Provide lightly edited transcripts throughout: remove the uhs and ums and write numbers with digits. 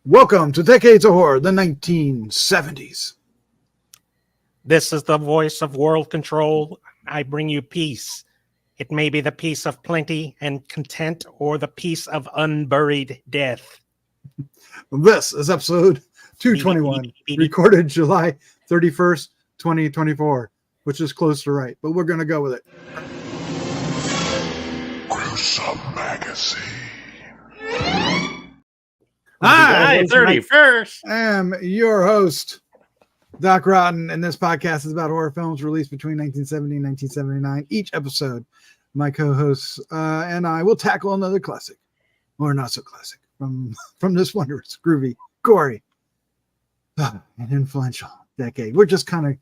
Welcome to Decades of Horror, the 1970s. This is the voice of world control. I bring you peace. It may be the peace of plenty and content or the peace of unburied death. This is episode 221, recorded July 31st, 2024, which is close to right, but we're going to go with it. Gruesome Magazine. Hi, 31st. I am your host, Doc Rotten, and this podcast is about horror films released between 1970 and 1979. Each episode, my co-hosts and I will tackle another classic, or not so classic, from this wondrous, groovy, gory, and influential decade. We're just kind of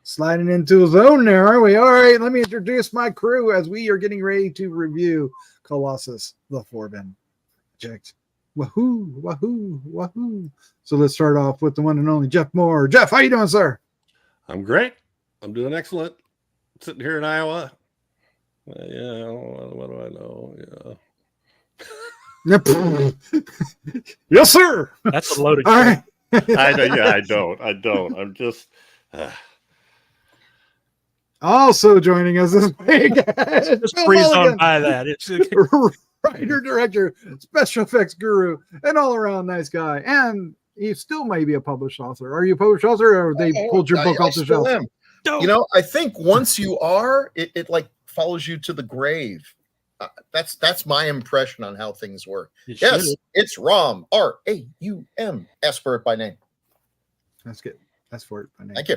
sliding into a zone there, aren't we? All right, let me introduce my crew as we are getting ready to review Colossus, the Forbin Project. Wahoo, wahoo, wahoo. So let's start off with the one and only Jeff Mohr. Jeff, how you doing, sir? I'm great. I'm doing excellent. Sitting here in Iowa. Yeah, what do I know? Yeah. Yes, sir. That's a loaded. All right. I don't. I'm just... Also joining us this week. Just breeze on by that. It's writer, director, special effects guru, and all-around nice guy. And he still may be a published author. Are you a published author, or they pulled your book off the shelf? You know, I think once you are, it like follows you to the grave. That's my impression on how things work. Yes, it's Rom, R-A-U-M, Asper by name. That's good. That's for it by name. Thank you.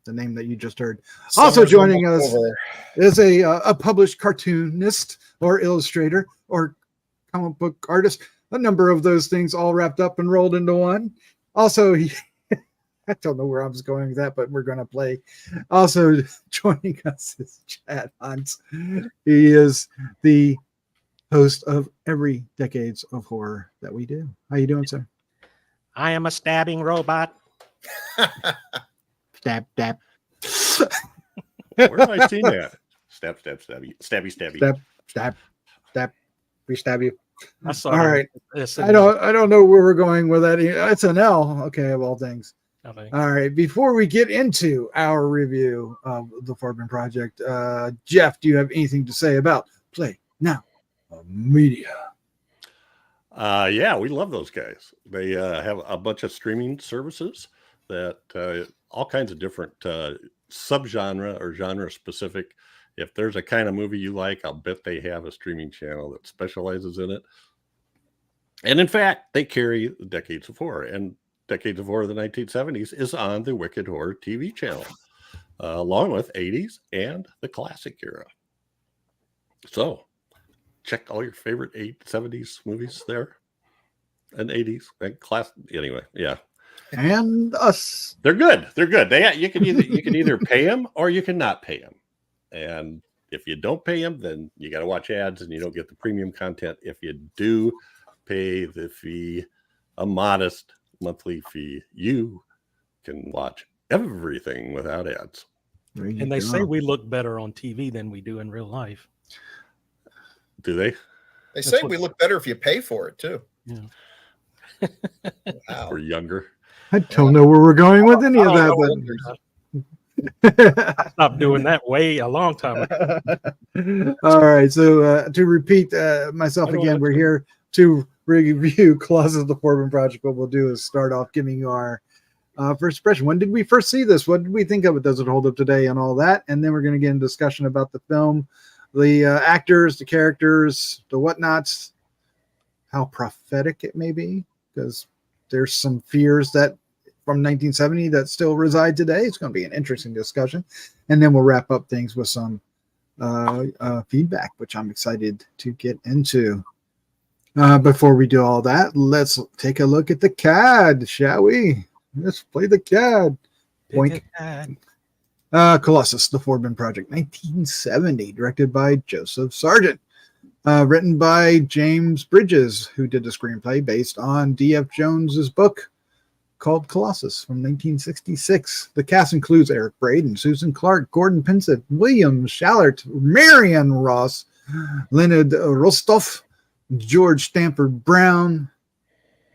The name that you just heard. Also joining us is a published cartoonist or illustrator or comic book artist. A number of those things all wrapped up and rolled into one. Also, I don't know where I was going with that, but we're going to play. Also joining us is Chad Hunt. He is the host of every Decades of Horror that we do. How you doing, sir? I am a stabbing robot. Stab, stab. Where have I seen that? Stab, stabby. Stab. We stab you. All right. I don't know where we're going with that. It's an L. Okay, of all things. Okay. All right. Before we get into our review of the Forbin Project, Jeff, do you have anything to say about Play Now Media? Yeah, we love those guys. They have a bunch of streaming services that all kinds of different subgenre or genre specific. If there's a kind of movie you like, I'll bet they have a streaming channel that specializes in it. And in fact, they carry the Decades of Horror, and Decades of Horror of the 1970s is on the Wicked Horror TV channel, along with 80s and the classic era. So check all your favorite 70s movies there, and 80s and class. Anyway, yeah. And us. They're good. You can either pay them or you can not pay them. And if you don't pay them, then you got to watch ads and you don't get the premium content. If you do pay the fee, a modest monthly fee, you can watch everything without ads. And they say we look better on TV than we do in real life. Do they? They say we look better if you pay for it too. Yeah. Wow. We're younger. I don't know where we're going with any of that. I stopped doing that a long time ago. All right. So to repeat myself again, we're here to review Colossus the Forbin Project. What we'll do is start off giving you our first impression. When did we first see this? What did we think of it? Does it hold up today and all that? And then we're going to get into discussion about the film, the actors, the characters, the whatnots, how prophetic it may be, because there's some fears that from 1970 that still reside today. It's going to be an interesting discussion. And then we'll wrap up things with some feedback, which I'm excited to get into. Before we do all that, let's take a look at the CAD, shall we? Let's play the CAD. Point. Colossus, the Forbin Project, 1970, directed by Joseph Sargent. Written by James Bridges, who did the screenplay based on D.F. Jones's book called Colossus from 1966. The cast includes Eric Braeden, Susan Clark, Gordon Pinsett, William Shallert, Marion Ross, Leonard Rostov, George Stanford Brown,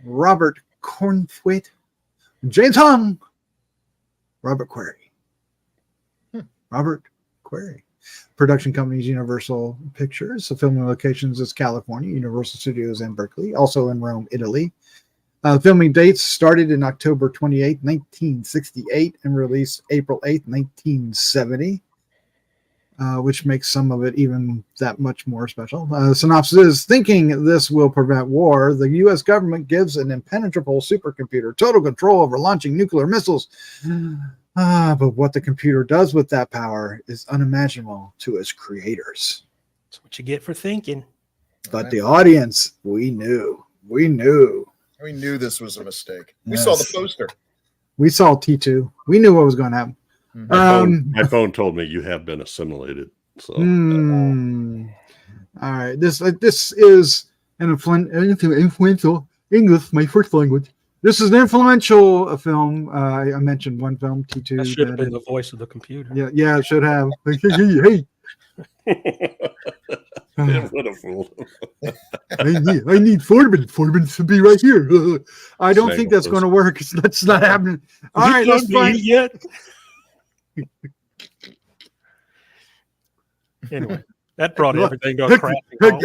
Robert Cornthwaite, James Hung, Robert Query. Robert Query. Production companies Universal Pictures. The filming locations is California, Universal Studios in Berkeley, also in Rome, Italy. Filming dates started in October 28, 1968 and released April 8, 1970. Which makes some of it even that much more special. Synopsis is, thinking this will prevent war, the U.S. government gives an impenetrable supercomputer total control over launching nuclear missiles. But what the computer does with that power is unimaginable to its creators. That's what you get for thinking. But the audience, we knew this was a mistake. We Yes. saw the poster. We saw T2. We knew what was going to happen. My phone told me you have been assimilated. So all right, this is an influential English, my first language. This is an influential film. I mentioned one film, T2. That should have been the voice of the computer. Yeah, it should have. Hey. what a fool. I need Forbin. Forbin should be right here. I don't think that's going to work. That's not happening. All right, let's find yet. Anyway, that brought everything to a crashing halt.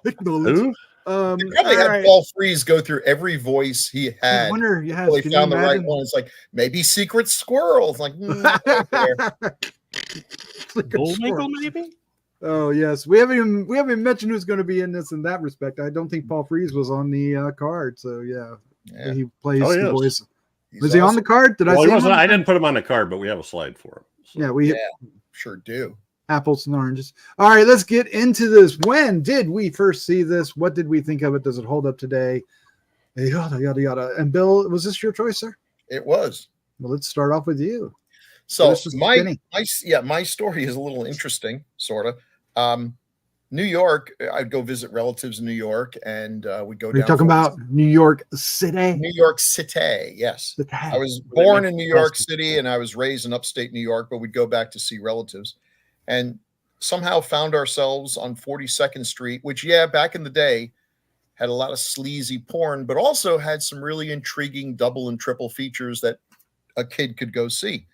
Acknowledge. They probably had Paul Frees go through every voice he had. I wonder, until he found the right one. It's like maybe Secret Squirrel. It's like Bullwinkle, maybe. Oh yes, we haven't mentioned who's going to be in this in that respect. I don't think Paul Frees was on the card, so yeah. He plays the voice. Was he on the card? Did I see him? I didn't put him on the card, but we have a slide for him. So. Yeah, we sure do. Apples and oranges. All right, let's get into this. When did we first see this? What did we think of it? Does it hold up today? Yada yada yada. And Bill, was this your choice, sir? It was. Well, let's start off with you. So my story is a little interesting, sort of. New York, I'd go visit relatives in New York, and we'd go down. You're talking about New York City? New York City, yes. I was born in New York City, and I was raised in upstate New York, but we'd go back to see relatives. And somehow found ourselves on 42nd Street, which, back in the day, had a lot of sleazy porn, but also had some really intriguing double and triple features that a kid could go see.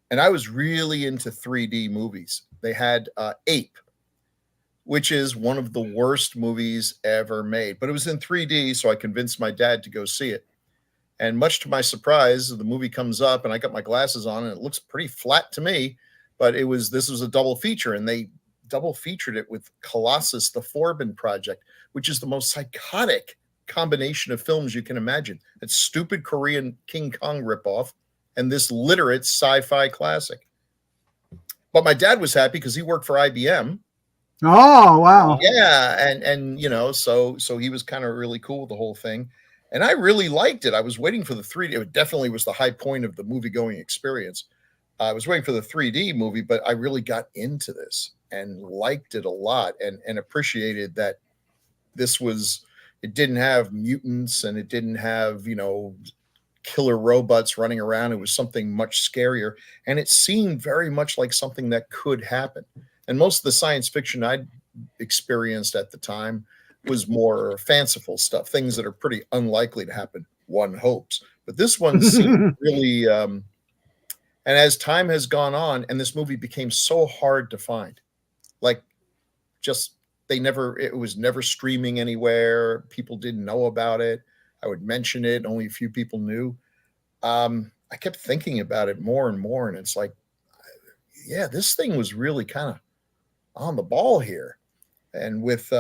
And I was really into 3D movies. They had Ape, which is one of the worst movies ever made. But it was in 3D, so I convinced my dad to go see it. And much to my surprise, the movie comes up, and I got my glasses on, and it looks pretty flat to me. But this was a double feature, and they double featured it with Colossus, the Forbin Project, which is the most psychotic combination of films you can imagine. It's stupid Korean King Kong ripoff and this literate sci-fi classic. But my dad was happy because he worked for IBM. Oh, wow. Yeah, and so he was kind of really cool with the whole thing. And I really liked it. I was waiting for the 3D. It definitely was the high point of the movie-going experience. I was waiting for the 3D movie, but I really got into this and liked it a lot and appreciated that it didn't have mutants and it didn't have, killer robots running around. It was something much scarier. And it seemed very much like something that could happen. And most of the science fiction I'd experienced at the time was more fanciful stuff, things that are pretty unlikely to happen, one hopes. But this one seemed really... and as time has gone on, and this movie became so hard to find, it was never streaming anywhere. People didn't know about it. I would mention it. Only a few people knew. I kept thinking about it more and more. And it's like, this thing was really kind of on the ball here. And with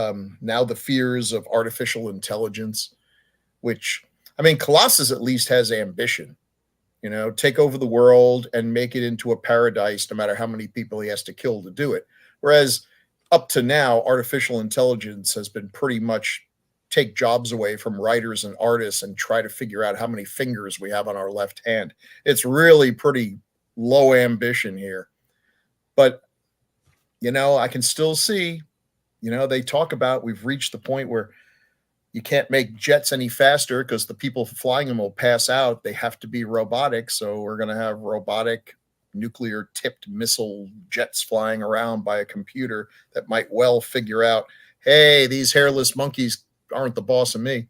now the fears of artificial intelligence, which, Colossus at least has ambition. Take over the world and make it into a paradise, no matter how many people he has to kill to do it. Whereas up to now, artificial intelligence has been pretty much take jobs away from writers and artists and try to figure out how many fingers we have on our left hand. It's really pretty low ambition here. But, I can still see, they talk about we've reached the point where you can't make jets any faster because the people flying them will pass out. They have to be robotic. So we're going to have robotic nuclear tipped missile jets flying around by a computer that might well figure out, hey, these hairless monkeys aren't the boss of me.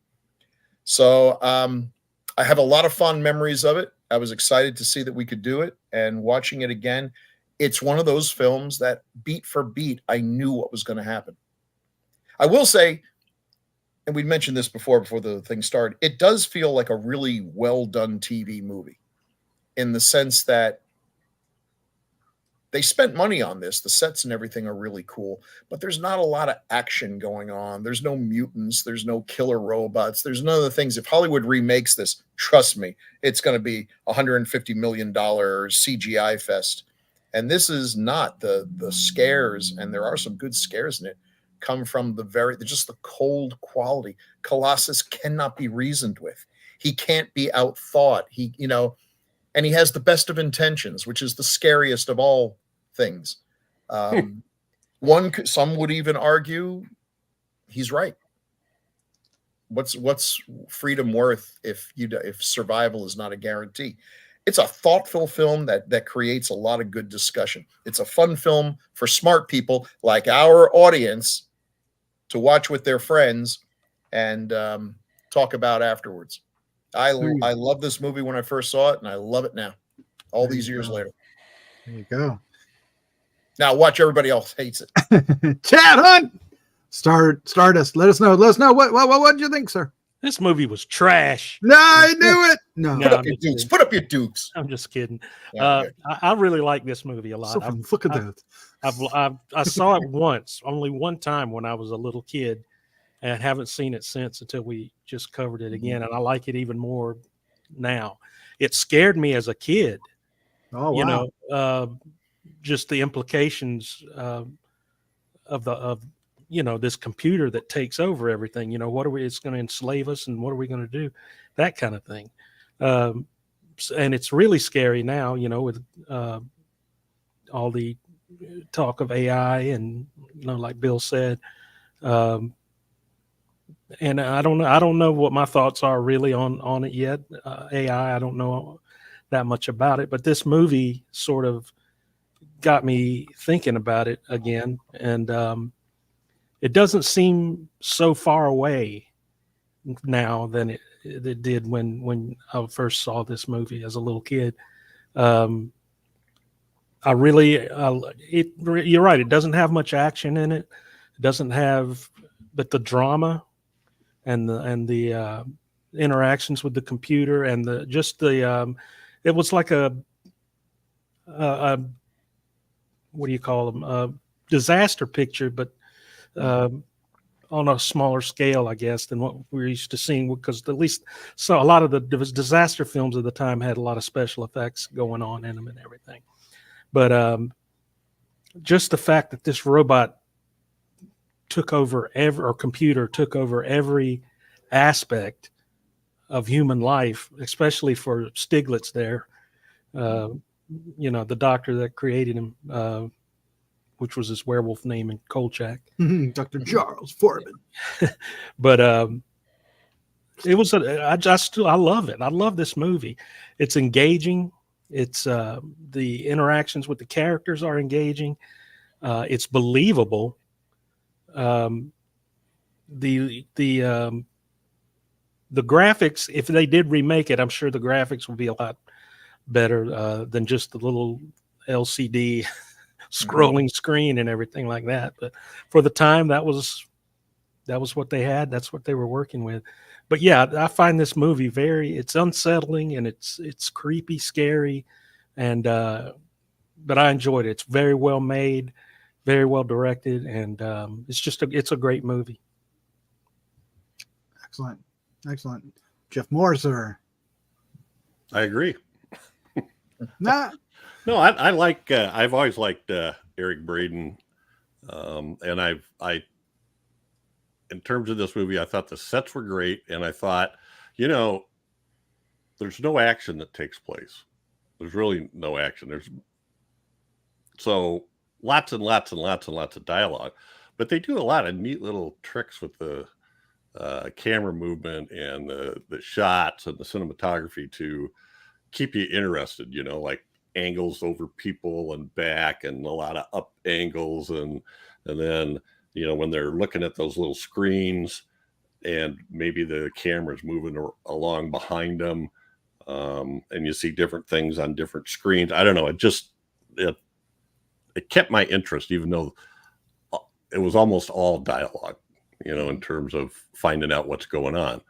So I have a lot of fond memories of it. I was excited to see that we could do it, and watching it again, it's one of those films that beat for beat, I knew what was going to happen. I will say, and we mentioned this before the thing started, it does feel like a really well done TV movie in the sense that they spent money on this. The sets and everything are really cool, but there's not a lot of action going on. There's no mutants. There's no killer robots. There's none of the things. If Hollywood remakes this, trust me, it's going to be $150 million CGI fest. And this is not the scares, and there are some good scares in it, come from just the cold quality. Colossus cannot be reasoned with. He can't be outthought. And he has the best of intentions, which is the scariest of all things. Some would even argue he's right. What's freedom worth if survival is not a guarantee? It's a thoughtful film that creates a lot of good discussion. It's a fun film for smart people like our audience to watch with their friends and talk about afterwards. I love this movie when I first saw it, and I love it now, all these years later. There you go. Now watch everybody else hates it. Chad Hunt, Stardust. Let us know. What did you think, sir? This movie was trash. No, I knew it. No, No. Put up your dukes. I'm just kidding. Okay. I really like this movie a lot. Look at that. I saw it once, only one time when I was a little kid, and haven't seen it since until we just covered it again. And I like it even more now. It scared me as a kid. Oh, wow. Just the implications of this computer that takes over everything. It's going to enslave us, and what are we going to do? That kind of thing. And it's really scary now, with all the talk of AI and, like Bill said, and I don't know what my thoughts are really on it yet. AI, I don't know that much about it, but this movie sort of got me thinking about it again. And it doesn't seem so far away now than it did when I first saw this movie as a little kid. You're right. It doesn't have much action in it. It doesn't have, but the drama and the interactions with the computer and it was like a what do you call them? A disaster picture, but on a smaller scale, I guess, than what we're used to seeing, because at least a lot of the disaster films of the time had a lot of special effects going on in them and everything. But just the fact that this robot computer took over every aspect of human life, especially for Stiglitz there, the doctor that created him, which was his werewolf name in Kolchak. Dr. Charles Forbin. But it was I love it. I love this movie. It's engaging. It's the interactions with the characters are engaging. It's believable. The graphics, if they did remake it, I'm sure the graphics will be a lot better than just the little LCD scrolling screen and everything like that. But for the time, that was what they had. That's what they were working with. But yeah, I find this movie it's unsettling, and it's creepy, scary, and but I enjoyed it. It's very well made, very well directed, and it's a great movie. Excellent. Jeff Mohr, sir. I agree. Nah. No, I like. I've always liked Eric Braeden, and I. In terms of this movie, I thought the sets were great, and I thought, there's no action that takes place. There's really no action. There's so lots and lots and lots and lots of dialogue, but they do a lot of neat little tricks with the camera movement and the shots and the cinematography to keep you interested, like angles over people and back and a lot of up angles. And then, when they're looking at those little screens, and maybe the camera's moving along behind them, and you see different things on different screens. I don't know. It kept my interest, even though it was almost all dialogue, in terms of finding out what's going on.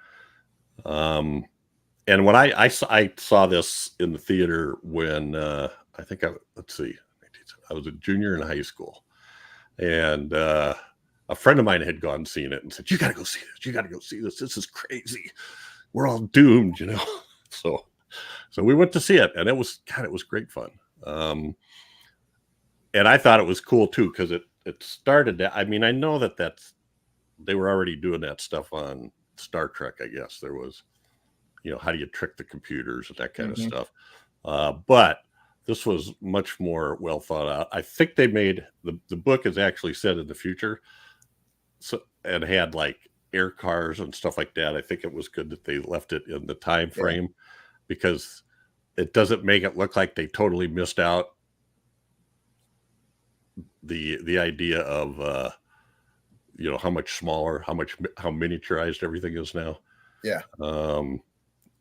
And when I saw this in the theater when I was a junior in high school, and a friend of mine had gone and seen it and said, "You got to go see this. You got to go see this. This is crazy. We're all doomed," So we went to see it, and it was great fun. And I thought it was cool too, because it started that. I mean, I know they were already doing that stuff on Star Trek. I guess there was, how do you trick the computers and that kind of stuff. But this was much more well thought out. I think they made the book is actually set in the future, so and had like air cars and stuff like that. I think it was good that they left it in the time frame, because it doesn't make it look like they totally missed out the idea of how much smaller, how miniaturized everything is now. Yeah.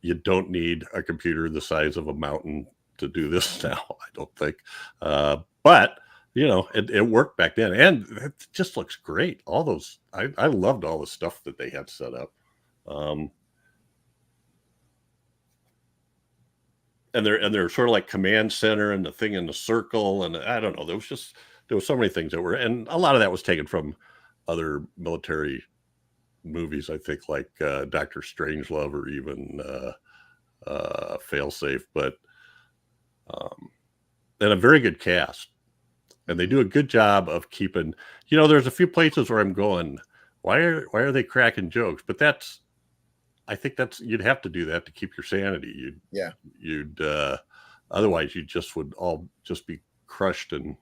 You don't need a computer the size of a mountain to do this now, I don't think. But it worked back then, and it just looks great. All those, I loved all the stuff that they had set up. And they're sort of like command center and the thing in the circle, and I don't know. There was so many things that were, and a lot of that was taken from other military movies, I think, like Dr. Strangelove or even Failsafe, but and a very good cast, and they do a good job of keeping. There's a few places where I'm going, why are they cracking jokes? But I think you'd have to do that to keep your sanity. You'd otherwise you just would all just be crushed, and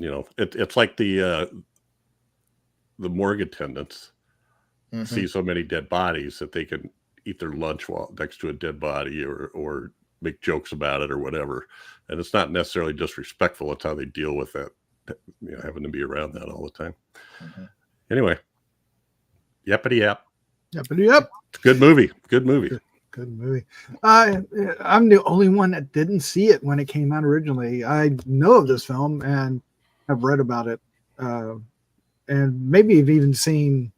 it's like the morgue attendants see so many dead bodies that they can eat their lunch while next to a dead body, or make jokes about it or whatever. And it's not necessarily disrespectful. It's how they deal with that, having to be around that all the time. Anyway, yappity yap. Yappity yap. It's a good movie. Good movie. I'm the only one that didn't see it when it came out originally. I know of this film and have read about it, and maybe have even seen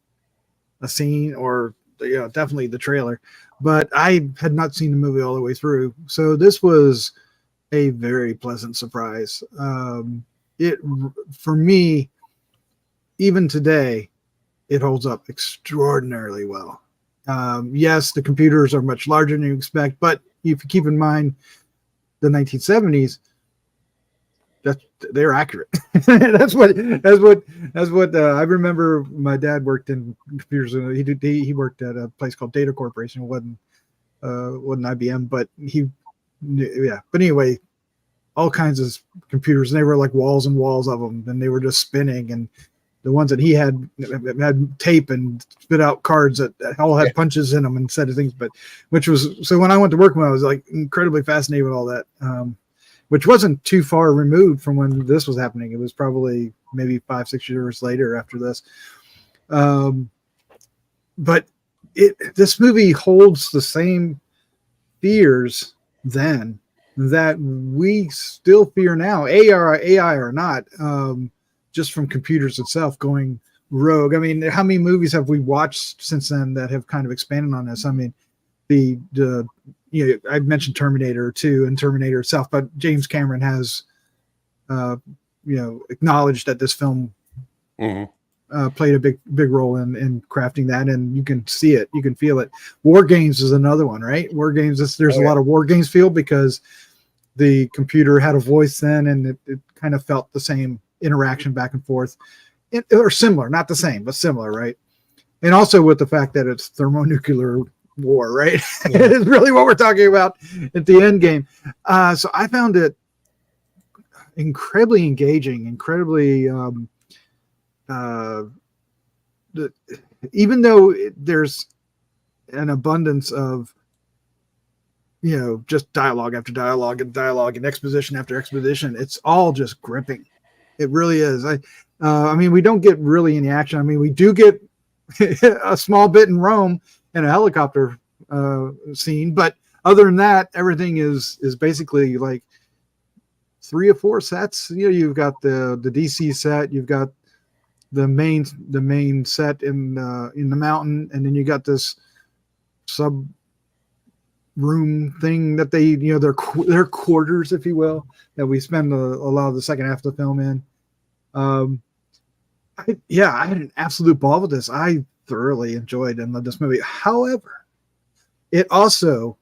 a scene or definitely the trailer, but I had not seen the movie all the way through. So this was a very pleasant surprise. It, for me, even today, it holds up extraordinarily well. Yes, the computers are much larger than you expect, but if you keep in mind the 1970s, they're accurate. that's what I remember. My dad worked in computers, and he worked at a place called Data Corporation. It wasn't IBM, but But anyway, all kinds of computers, and they were like walls and walls of them, and they were just spinning. And the ones that he had tape and spit out cards that all had punches in them instead of things. But so when I went to work, I was like incredibly fascinated with all that. Which wasn't too far removed from when this was happening. It was probably maybe 5-6 years later after this. But this movie holds the same fears then that we still fear now, AI or not, just from computers itself going rogue. I mean, how many movies have we watched since then that have kind of expanded on this? I mean, I mentioned Terminator 2 and Terminator itself, but James Cameron has, acknowledged that this film played a big role in crafting that, and you can see it, you can feel it. War Games is another one, right? War Games, there's a lot of War Games feel because the computer had a voice then, and it kind of felt the same interaction back and forth, or similar, not the same, but similar, right? And also with the fact that it's thermonuclear war, right? Is really what we're talking about at the end game. So I found it incredibly engaging, incredibly even though there's an abundance of just dialogue after dialogue and exposition after exposition, it's all just gripping. It really is. I mean, we don't get really any action. I mean, we do get a small bit in Rome and a helicopter scene, but other than that, everything is basically like 3 or 4 sets. You know, you've got the DC set, you've got the main set in the mountain, and then you got this sub room thing that they, you know, their quarters, if you will, that we spend a lot of the second half of the film in. I had an absolute ball with this. I thoroughly enjoyed and loved this movie. However, it also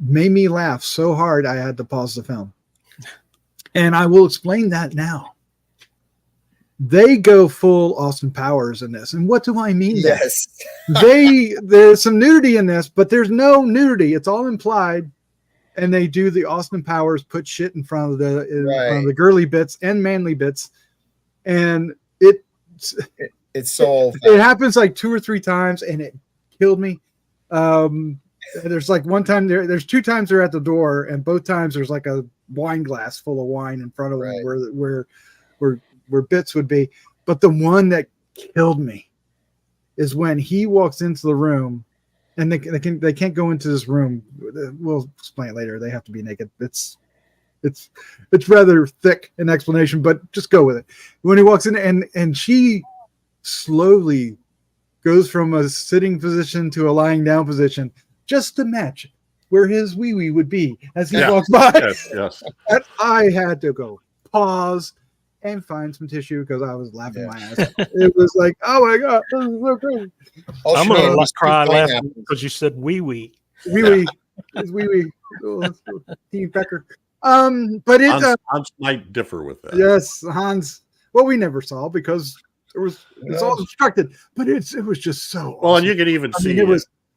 made me laugh so hard I had to pause the film. And I will explain that now. They go full Austin Powers in this. And what do I mean? Yes. There's some nudity in this, but there's no nudity. It's all implied. And they do the Austin Powers put shit in front of the girly bits and manly bits. And it's so it happens like 2 or 3 times, and it killed me. There's like one time there's 2 times they're at the door, and both times there's like a wine glass full of wine in front of them where bits would be. But the one that killed me is when he walks into the room, and they can't go into this room. We'll explain it later. They have to be naked. It's rather thick an explanation, but just go with it. When he walks in, and she slowly goes from a sitting position to a lying down position, just to match where his wee-wee would be as he walks by. Yes. And I had to go pause and find some tissue because I was laughing my ass off. It was like, oh my God, this is so crazy. I'm going to cry laughing because you said wee-wee. Wee-wee. It's wee-wee. Oh, Team Pecker. But Hans might differ with that. Yes, Hans. Well, we never saw because it's all obstructed, but it was just so well, awesome. and you could even see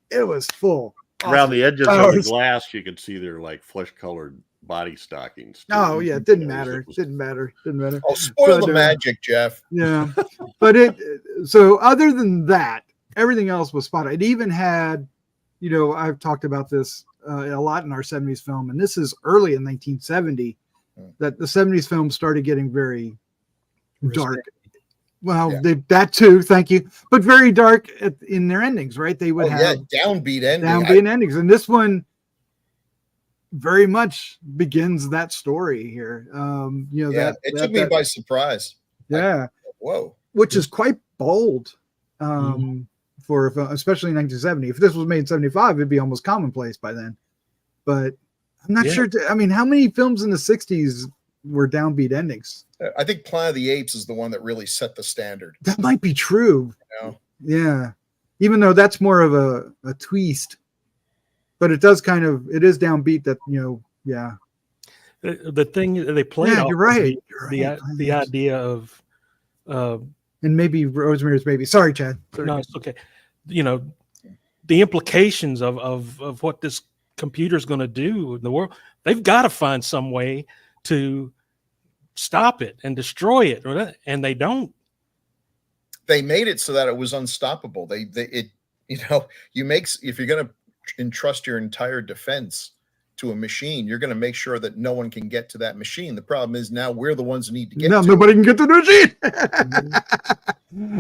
it was full around the edges of the glass. You could see their like flesh-colored body stockings. Oh yeah, it didn't matter. Didn't matter. Oh, spoil the magic, Jeff. Yeah, but so other than that, everything else was spot on. It even had, you know, I've talked about this a lot in our 70s film, and this is early in 1970 that the 70s film started getting very dark. Well, that too, thank you, but very dark in their endings, right? They would have downbeat endings, and this one very much begins that story here. You know, it took me by surprise. Yeah, whoa, which is quite bold. For especially in 1970. If this was made in 75, it'd be almost commonplace by then. But I'm not sure. I mean, how many films in the 60s were downbeat endings? I think Planet of the Apes is the one that really set the standard. That might be true. You know? Yeah. Even though that's more of a twist. But it does it is downbeat that, you know, yeah. The thing they played off you're right. The idea of and maybe Rosemary's Baby. Sorry, Chad. Sorry. No, it's okay. You know, the implications of what this computer is going to do in the world. They've got to find some way to stop it and destroy it, and they don't. They made it so that it was unstoppable. If you're going to entrust your entire defense to a machine, you're going to make sure that no one can get to that machine. The problem is now we're the ones who need to get to nobody can get to the machine.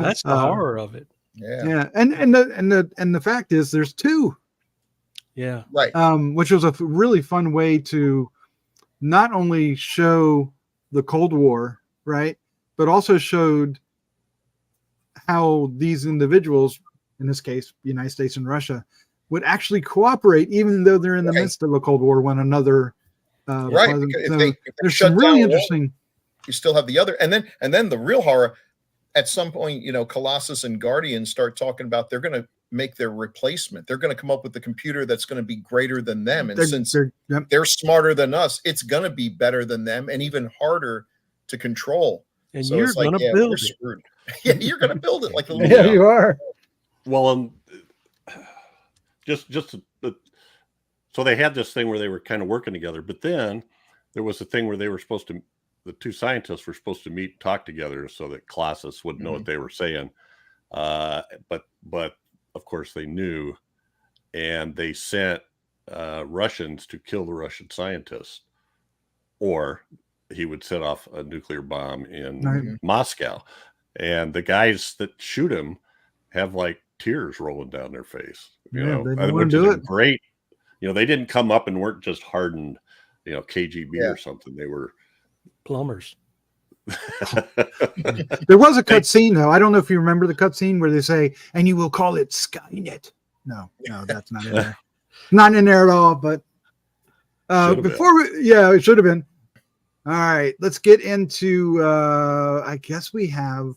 That's the horror of it. Yeah. And the fact is there's 2. Yeah. Right. Which was a really fun way to not only show the Cold War, right, but also showed how these individuals, in this case, the United States and Russia, would actually cooperate, even though they're in the midst of a Cold War, one another. Right. There's some really interesting. You still have the other, and then the real horror. At some point, you know, Colossus and Guardian start talking about they're going to make their replacement. They're going to come up with a computer that's going to be greater than them, and since they're smarter than us, it's going to be better than them and even harder to control. And so you're going to build it. Yeah, you're going to build it like a little. Yeah, you are. Well, so they had this thing where they were kind of working together, but then there was a thing where they were supposed to. The 2 scientists were supposed to meet, talk together, so that Colossus wouldn't know what they were saying. But of course they knew, and they sent Russians to kill the Russian scientists, or he would set off a nuclear bomb in Moscow. And the guys that shoot him have like tears rolling down their face. They don't which want to do it. Great. They didn't come up and weren't just hardened, KGB or something. They were plumbers. There was a cut scene though. I don't know if you remember the cut scene where they say, "And you will call it Skynet." No, that's not in there. Not in there at all. But it should have been. All right, let's get into. I guess we have.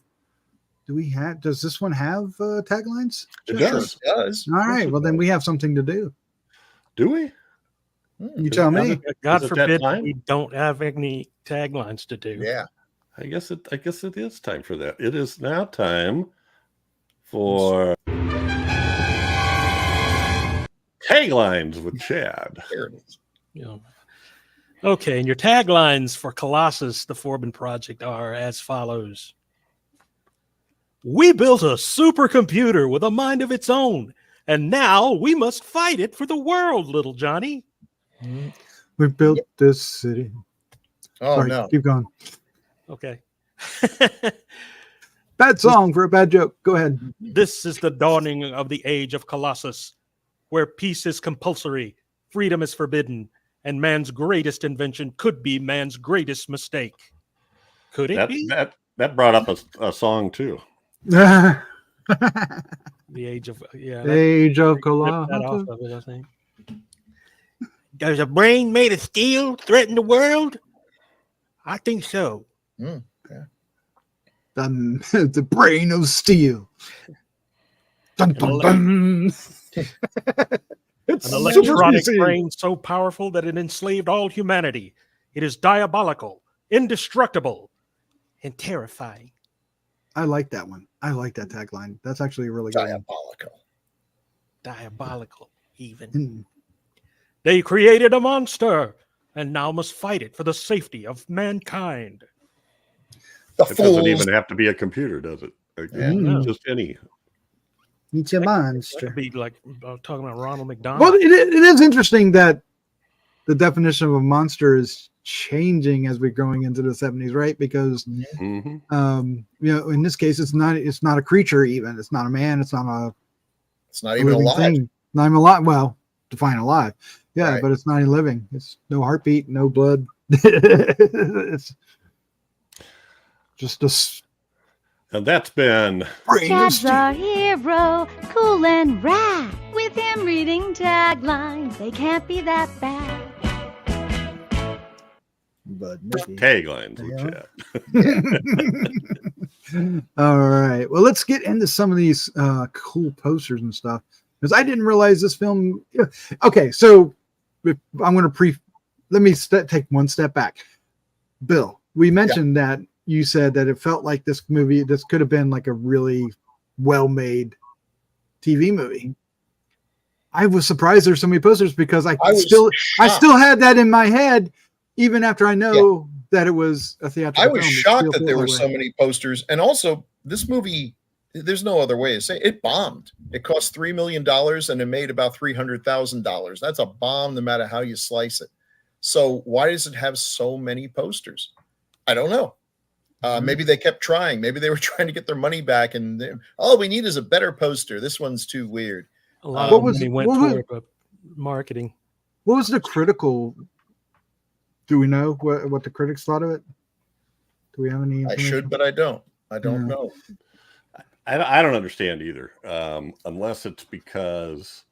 Does this one have taglines? It does. It does. All right. Well, then we have something to do. Do we? You tell me. God forbid we don't have any taglines to do. Yeah. I guess it is time for that. It is now time for taglines with Chad. There it is. Okay, and your taglines for Colossus, the Forbin Project, are as follows. We built a supercomputer with a mind of its own, and now we must fight it for the world, little Johnny. We built this city. Oh, Sorry, no. keep going. Okay. Bad song for a bad joke. Go ahead. This is the dawning of the age of Colossus, where peace is compulsory, freedom is forbidden, and man's greatest invention could be man's greatest mistake. Could it be? That brought up a song too. The Age of Age of Colossus. That off of it, I think. Does a brain made of steel threaten the world? I think so. Okay. The brain of steel. Dun, dun, dun. It's An electronic super brain so powerful that it enslaved all humanity. It is diabolical, indestructible, and terrifying. I like that one. I like that tagline. That's actually a really good one. Diabolical, even. Mm. They created a monster and now must fight it for the safety of mankind. It doesn't even have to be a computer, does it? Just any. It's a monster. That could be like talking about Ronald McDonald. Well, it is interesting that the definition of a monster is changing as we're going into the 70s, right? Because in this case, it's not a creature. Even it's not a man. It's not even alive. Thing. Not even alive. Well, define alive. Yeah, Right. but it's not even living. It's no heartbeat, no blood. It's just a And that's been brain of Chad's our steel. hero, cool and rad. With him reading taglines, they can't be that bad. But maybe. taglines with Chad. All right. Well, let's get into some of these cool posters and stuff because I didn't realize this film. Okay, so I'm going to let me take one step back. Bill, we mentioned that you said that it felt like this could have been like a really well-made TV movie. I was surprised there's so many posters because I still had that in my head, even after I know that it was a theatrical film. I was shocked that there were so many posters. And also, this movie, there's no other way to say it bombed. It cost $3 million and it made about $300,000. That's a bomb no matter how you slice it. So why does it have so many posters? I don't know. Maybe they kept trying. Maybe they were trying to get their money back. And all we need is a better poster. This one's too weird. A lot of money went toward marketing. What was the critical? Do we know what the critics thought of it? Do we have any? I should, but I don't. I don't know. I don't understand either, unless it's because,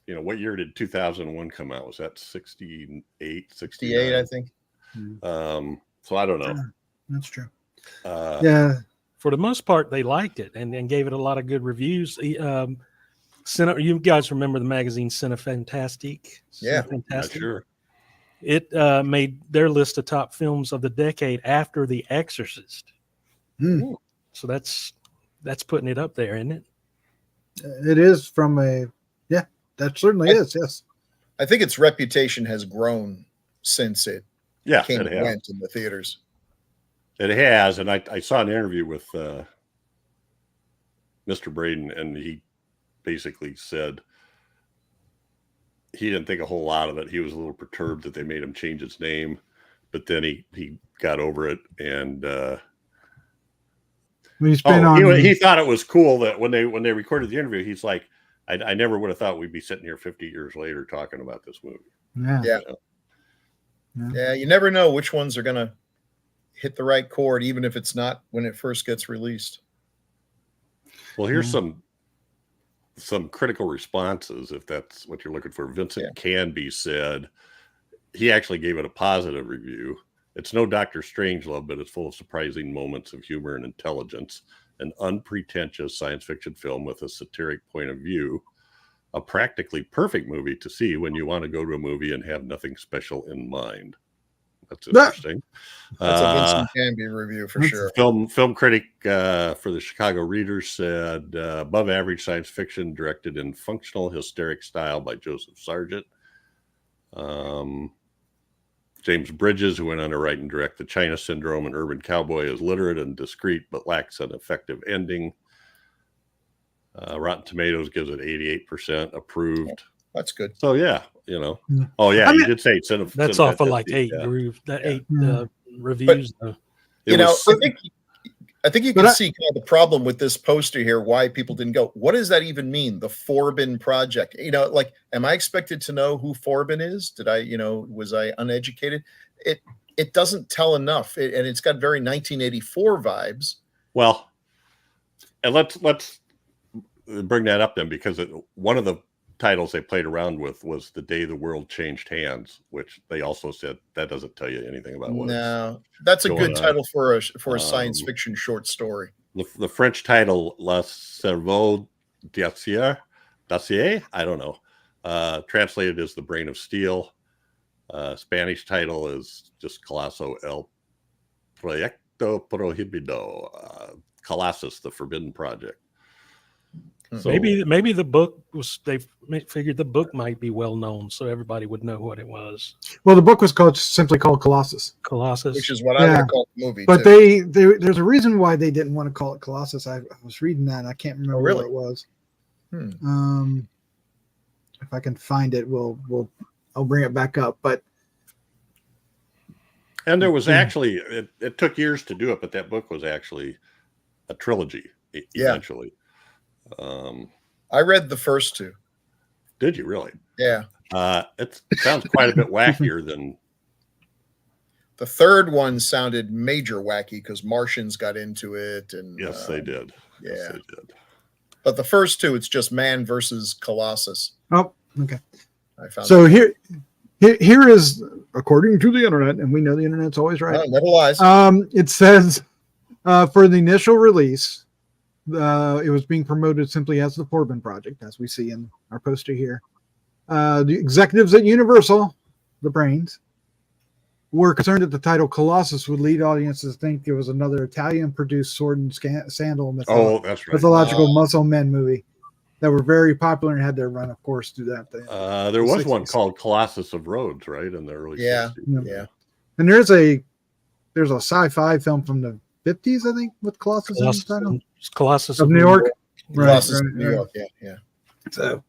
what year did 2001 come out? Was that 68, 68, I think. So I don't know. That's true. For the most part, they liked it and gave it a lot of good reviews. You guys remember the magazine Cinefantastique? Yeah, sure. It made their list of top films of the decade after The Exorcist. So that's putting it up there, isn't it? It is from that certainly is. Yes. I think its reputation has grown since it went in the theaters. It has, and I saw an interview with Mr. Braden, and he basically said he didn't think a whole lot of it. He was a little perturbed that they made him change his name, but then he got over it, and He's been on. He thought it was cool that when they recorded the interview, he's like, I never would have thought we'd be sitting here 50 years later talking about this movie. Yeah. You never know which ones are gonna hit the right chord, even if it's not when it first gets released. Well, here's some critical responses, if that's what you're looking for. Vincent Canby said he actually gave it a positive review. It's no Dr. Strangelove, but it's full of surprising moments of humor and intelligence. An unpretentious science fiction film with a satiric point of view. A practically perfect movie to see when you want to go to a movie and have nothing special in mind. That's interesting. That's a Vincent Canby review for sure. Film critic for the Chicago Reader said above average science fiction directed in functional hysteric style by Joseph Sargent. James Bridges, who went on to write and direct The China Syndrome and Urban Cowboy, is literate and discreet but lacks an effective ending. Rotten Tomatoes gives it 88% approved. That's good. So Oh yeah, you did say it's in a. That's off of like 8 reviews. But, I think you can see kind of the problem with this poster here. Why people didn't go? What does that even mean? The Forbin Project. Like, am I expected to know who Forbin is? Did I? Was I uneducated? It doesn't tell enough, and it's got very 1984 vibes. Well, and let's bring that up then, because one of the titles they played around with was The Day the World Changed Hands, which they also said that doesn't tell you anything about what. No, that's a good title for a science fiction short story. The French title Le Cerveau d'Acier, I don't know. Translated as The Brain of Steel. Spanish title is just Colosso el Proyecto Prohibido. Colossus, the Forbidden Project. So, maybe the book was, they figured the book might be well known, so everybody would know what it was. Well, the book was simply called Colossus. Colossus, which is what I would call the movie. But there's a reason why they didn't want to call it Colossus. I was reading that. I can't remember what it was. If I can find it, I'll bring it back up. And there was actually it took years to do it, but that book was actually a trilogy eventually. I read the first 2. Did you really? Yeah. It sounds quite a bit wackier than the third one. Sounded major wacky because Martians got into it, and yes, they did. Yeah, yes, they did. But the first 2, it's just man versus Colossus. Oh, okay. I found so here is, according to the internet, and we know the internet's always right. Never lies. It says for the initial release. It was being promoted simply as the Forbin Project, as we see in our poster here. The executives at Universal, the brains, were concerned that the title Colossus would lead audiences to think it was another Italian-produced sword and sandal mythological muscle men movie that were very popular and had their run, of course, through that thing. There was 60s. One called Colossus of Rhodes, right, in the early 60s. Yeah. And there's a sci-fi film from the 50s, I think, with Colossus in the title. Colossus of New York. Colossus of New York, yeah. So,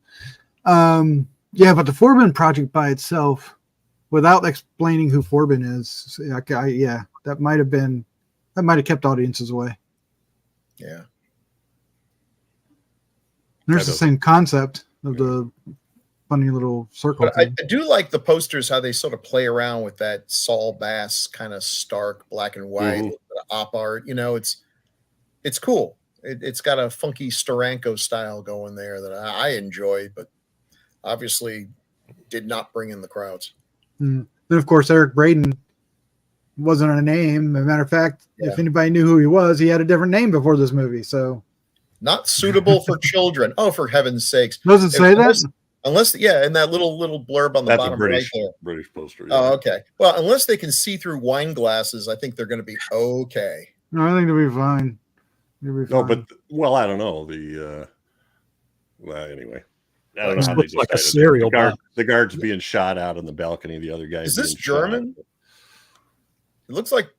but the Forbin Project by itself, without explaining who Forbin is, that might have kept audiences away. Yeah. There's the same concept of the funny little circle. But I do like the posters, how they sort of play around with that Saul Bass kind of stark black and white op art. It's cool. It's got a funky Steranko style going there that I enjoy, but obviously did not bring in the crowds. Then, of course, Eric Braeden wasn't a name. As a matter of fact, if anybody knew who he was, he had a different name before this movie. So, not suitable for children. Oh, for heaven's sakes! Does it say that? Unless, in that little blurb on the bottom right there. British poster. Yeah. Oh, okay. Well, unless they can see through wine glasses, I think they're going to be okay. No, I think they'll be fine. No, but I don't know. Anyway, I don't know how they looks like a cereal box. The guards being shot out on the balcony. The other guys. Is this German? It looks like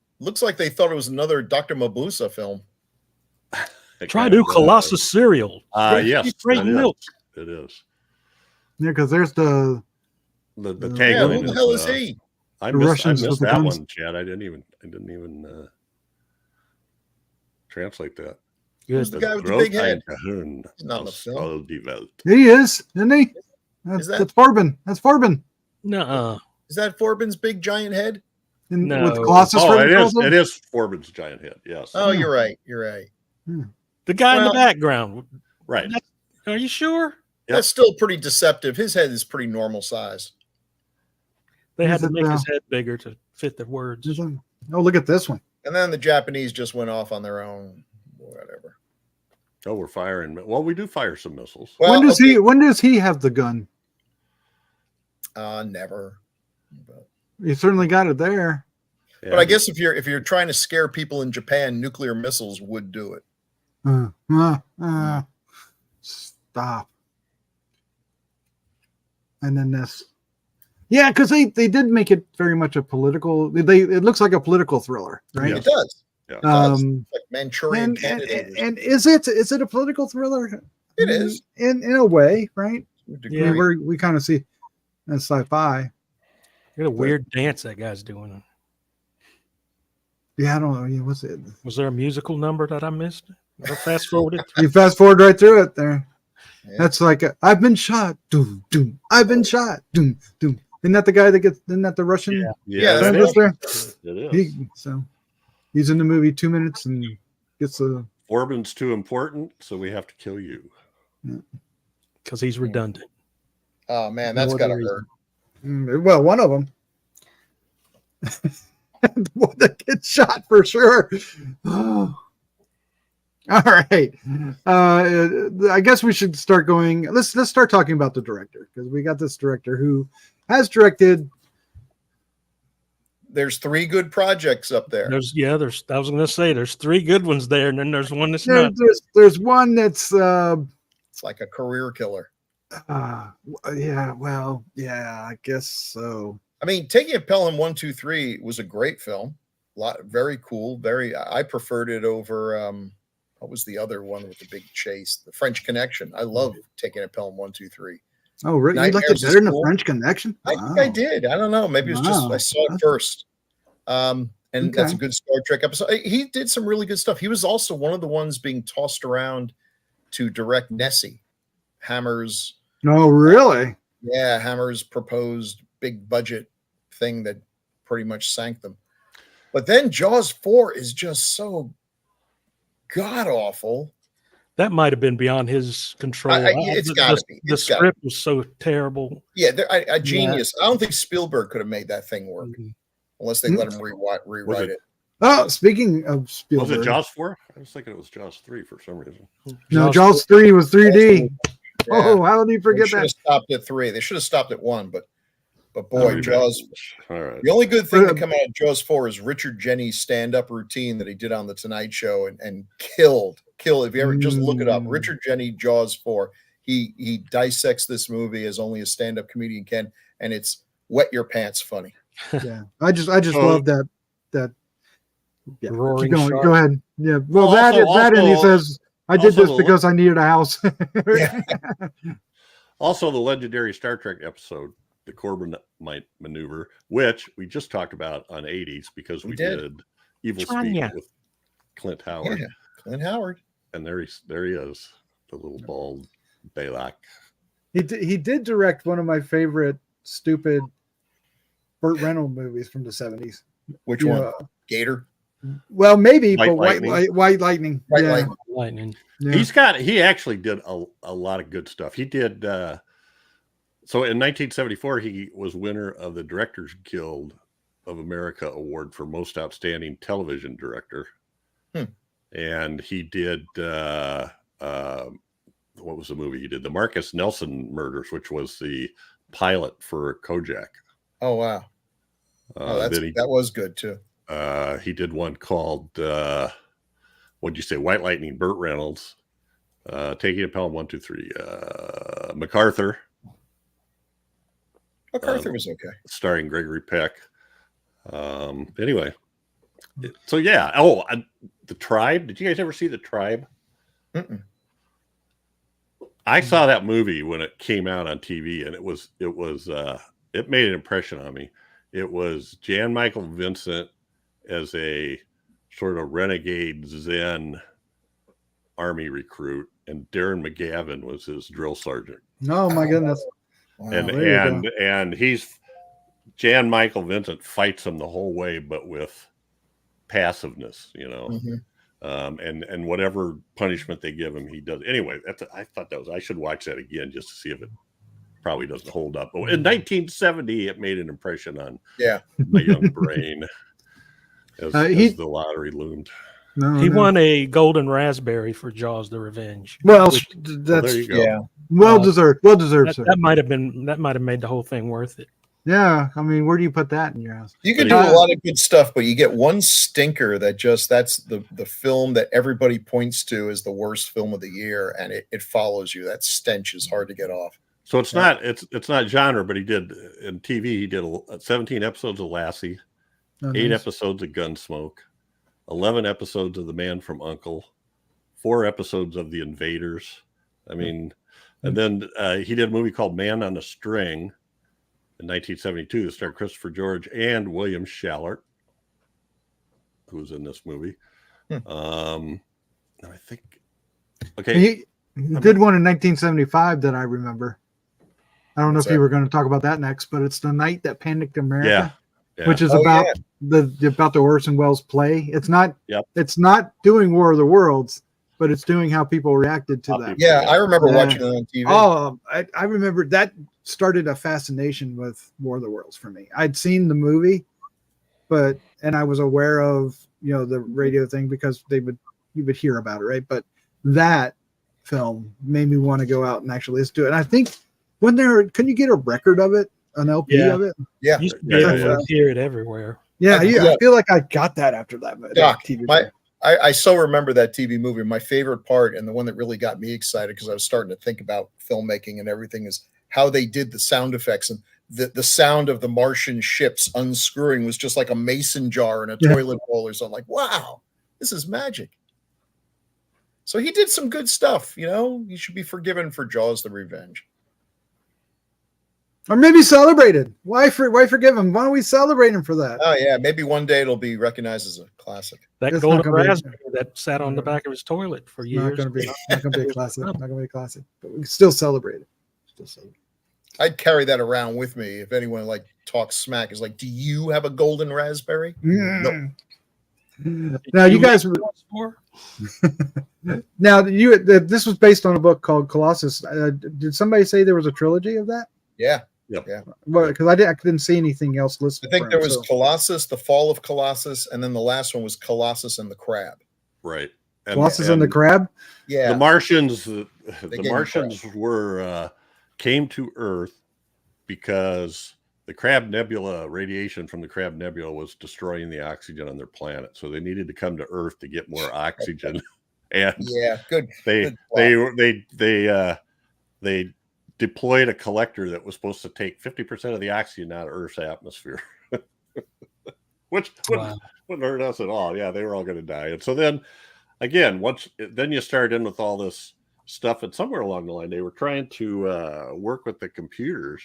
they thought it was another Dr. Mabuse film. Try new Colossus cereal. Yes, great milk. It is. Yeah, because there's the tagline. Yeah, who the hell is he? I missed that one, Chad. I didn't even translate that. Who's Good. the guy with the big head? He's He's not in the film. He is, isn't he? That's Forbin. That's Forbin. No. Is that Forbin's big giant head? No. With Colossus. Oh, written it is. across him? It is Forbin's giant head. Yes. Oh, you're right. You're right. The guy in the Well- background. Right. Are you sure? Yep. That's still pretty deceptive. His head is pretty normal size. They had Is to it make his now? head bigger to fit the words. Oh, look at this one. And then the Japanese just went off on their own. Whatever. Oh, we're firing. Well, we do fire some missiles. Well, When does he have the gun? Never. But, He certainly got it there. but I guess if you're trying to scare people in Japan, nuclear missiles would do it. Stop. And then this. Yeah, because they did make it very much a political. It looks like a political thriller, right? Yeah. It does. Yeah. It does. Like Manchurian Candidate. And is it a political thriller? It is. In a way, right? To a Yeah. degree. We kind of see that's sci-fi. What a weird dance that guy's doing. Yeah, I don't know. Yeah, what's it? Was there a musical number that I missed? Or fast forwarded? You fast forward right through it there. Yeah. That's like I've been shot. Doom, doom. I've been shot. Doom, doom. Isn't that the guy that gets? Isn't that the Russian? Yeah, that that's is there? It is. He's in the movie 2 minutes and gets a. Forbin's too important, so we have to kill you. Because he's redundant. Oh man, No that's other gotta reason. hurt. Well, one of them. The one that gets shot for sure. Oh. All right. I guess we should start going. Let's start talking about the director, because we got this director who has directed. There's 3 good projects up there. I was going to say there's 3 good ones there, and then there's one that's not. There's one that's It's like a career killer. yeah, well, yeah, I guess so. I mean, Taking a Pelham 1, 2, 3 was a great film. Very cool. I preferred it over what was the other one with the big chase? The French Connection. I love Taking a Pelham 1, 2, 3. Oh, really? You liked it Nightmares better is than the cool. French Connection? I think I did. I don't know. Maybe it was just I saw it first. And that's a good Star Trek episode. He did some really good stuff. He was also one of the ones being tossed around to direct Nessie, Hammer's. No, really? Yeah, Hammer's proposed big budget thing that pretty much sank them. But then Jaws 4 is just so god awful. That might have been beyond his control. It's got to be. The script was so terrible. Yeah, a genius. I don't think Spielberg could have made that thing work unless they let him rewrite it. Oh, speaking of Was Spielberg. it Jaws 4? I was thinking it was Jaws 3 for some reason. No, Jaws 3 was 3D. Yeah. Oh, how did you They forget should that? have stopped at 3. They should have stopped at 1, but boy, Jaws. All right. The only good thing to come out of Jaws 4 is Richard Jennings' stand-up routine that he did on the Tonight Show and killed. If you ever just look it up, Richard Jennings, Jaws 4. He dissects this movie as only a stand-up comedian can, and it's wet your pants funny. Yeah, I just love that. Yeah, Roaring keep going. shark. Go ahead. Yeah, well, Also- that and he also- says, "I did this also- because I needed a house." Also, the legendary Star Trek episode, the Corbin might maneuver, which we just talked about on 80s because we did Evil Tanya. Speak with Clint Howard. Yeah, Clint Howard. And there he is, the little bald Balak. he did direct one of my favorite stupid Burt Reynolds movies from the 70s. Which You one? know, Gator. well, maybe, White but Lightning. White Lightning. White yeah. Lightning. Lightning. Yeah. He actually did a lot of good stuff. He did so in 1974 he was winner of the Directors Guild of America Award for Most Outstanding Television Director. And he did what was the movie he did? The Marcus Nelson Murders, which was the pilot for Kojak. Oh wow. That was good too. He did one called what'd you say? White Lightning, Burt Reynolds, Taking a Pelham 1, 2, 3, MacArthur. MacArthur was okay. Starring Gregory Peck. Anyway, so yeah. Oh, The Tribe. Did you guys ever see The Tribe? Mm-mm. I saw that movie when it came out on TV, and it made an impression on me. It was Jan Michael Vincent as a sort of renegade Zen Army recruit, and Darren McGavin was his drill sergeant. Oh my goodness! Wow. And he's Jan Michael Vincent fights him the whole way, but with passiveness, you know. And whatever punishment they give him, he does. Anyway, I thought I should watch that again just to see if it probably doesn't hold up. But in 1970, it made an impression on my young brain as the lottery loomed. He won a golden raspberry for Jaws: The Revenge. Well, that's there you go. Yeah, well deserved. Well deserved. That might have made the whole thing worth it. Yeah, I mean, where do you put that in your house? You can do a lot of good stuff, but you get one stinker that's the film that everybody points to as the worst film of the year, and it follows you. That stench is hard to get off. So it's not genre, but he did in TV. He did 17 episodes of Lassie, 8 episodes of Gunsmoke, 11 episodes of The Man from U.N.C.L.E., 4 episodes of The Invaders. I mean, and then he did a movie called Man on a String in 1972 that starred Christopher George and William Shallert, who's in this movie. I think, he did one in 1975 that I remember. I don't know if you were going to talk about that next, but it's The Night That Panicked America, which is about the Orson Welles play. It's not doing War of the Worlds, but it's doing how people reacted to that. Yeah, I remember watching it on TV. Oh, I remember that started a fascination with War of the Worlds for me. I'd seen the movie, and I was aware of the radio thing because you would hear about it, right? But that film made me want to go out and actually listen to it. And I think couldn't you get a record of it, an LP of it? Yeah, you hear it everywhere. Yeah, I feel like I got that after that TV. I so remember that TV movie. My favorite part, and the one that really got me excited because I was starting to think about filmmaking and everything, is how they did the sound effects. And the sound of the Martian ships unscrewing was just like a mason jar in a toilet bowl or something. Like, wow, this is magic. So he did some good stuff. He should be forgiven for Jaws: The Revenge. Or maybe celebrated. Why forgive him? Why don't we celebrate him for that? Oh yeah, maybe one day it'll be recognized as a classic. That golden raspberry that sat on the back of his toilet for years. Not going to be a classic. Not going to be a classic. But we can still celebrate it. I'd carry that around with me if anyone talks smack. Is like, do you have a golden raspberry? No. Now you guys were. Now this was based on a book called Colossus. Did somebody say there was a trilogy of that? Yeah. Yeah. Well, because I didn't see anything else listed. I think there was Colossus, The Fall of Colossus, and then the last one was Colossus and the Crab. Right. Colossus and the Crab. Yeah. The Martians. The Martians came to Earth because the Crab Nebula, radiation from the Crab Nebula, was destroying the oxygen on their planet. So they needed to come to Earth to get more oxygen. And good. They deployed a collector that was supposed to take 50% of the oxygen out of Earth's atmosphere, which wouldn't hurt us at all. Yeah, they were all going to die. And so then, again, then you start in with all this stuff, and somewhere along the line, they were trying to work with the computers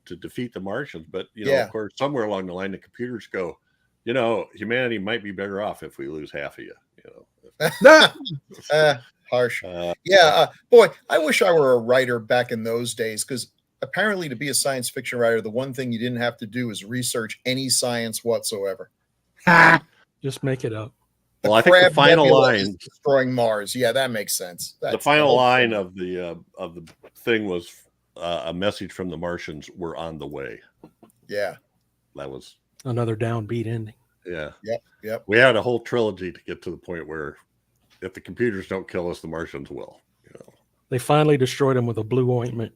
to defeat the Martians. But of course, somewhere along the line, the computers go, humanity might be better off if we lose half of you. Harsh. Boy, I wish I were a writer back in those days, because apparently to be a science fiction writer, the one thing you didn't have to do is research any science whatsoever. Just make it up. Well, I think the final line, destroying Mars. Yeah, that makes sense. The final line of the thing was a message from the Martians: "We're on the way." Yeah, that was another downbeat ending. Yeah. Yep. We had a whole trilogy to get to the point where, if the computers don't kill us, the Martians will. They finally destroyed him with a blue ointment.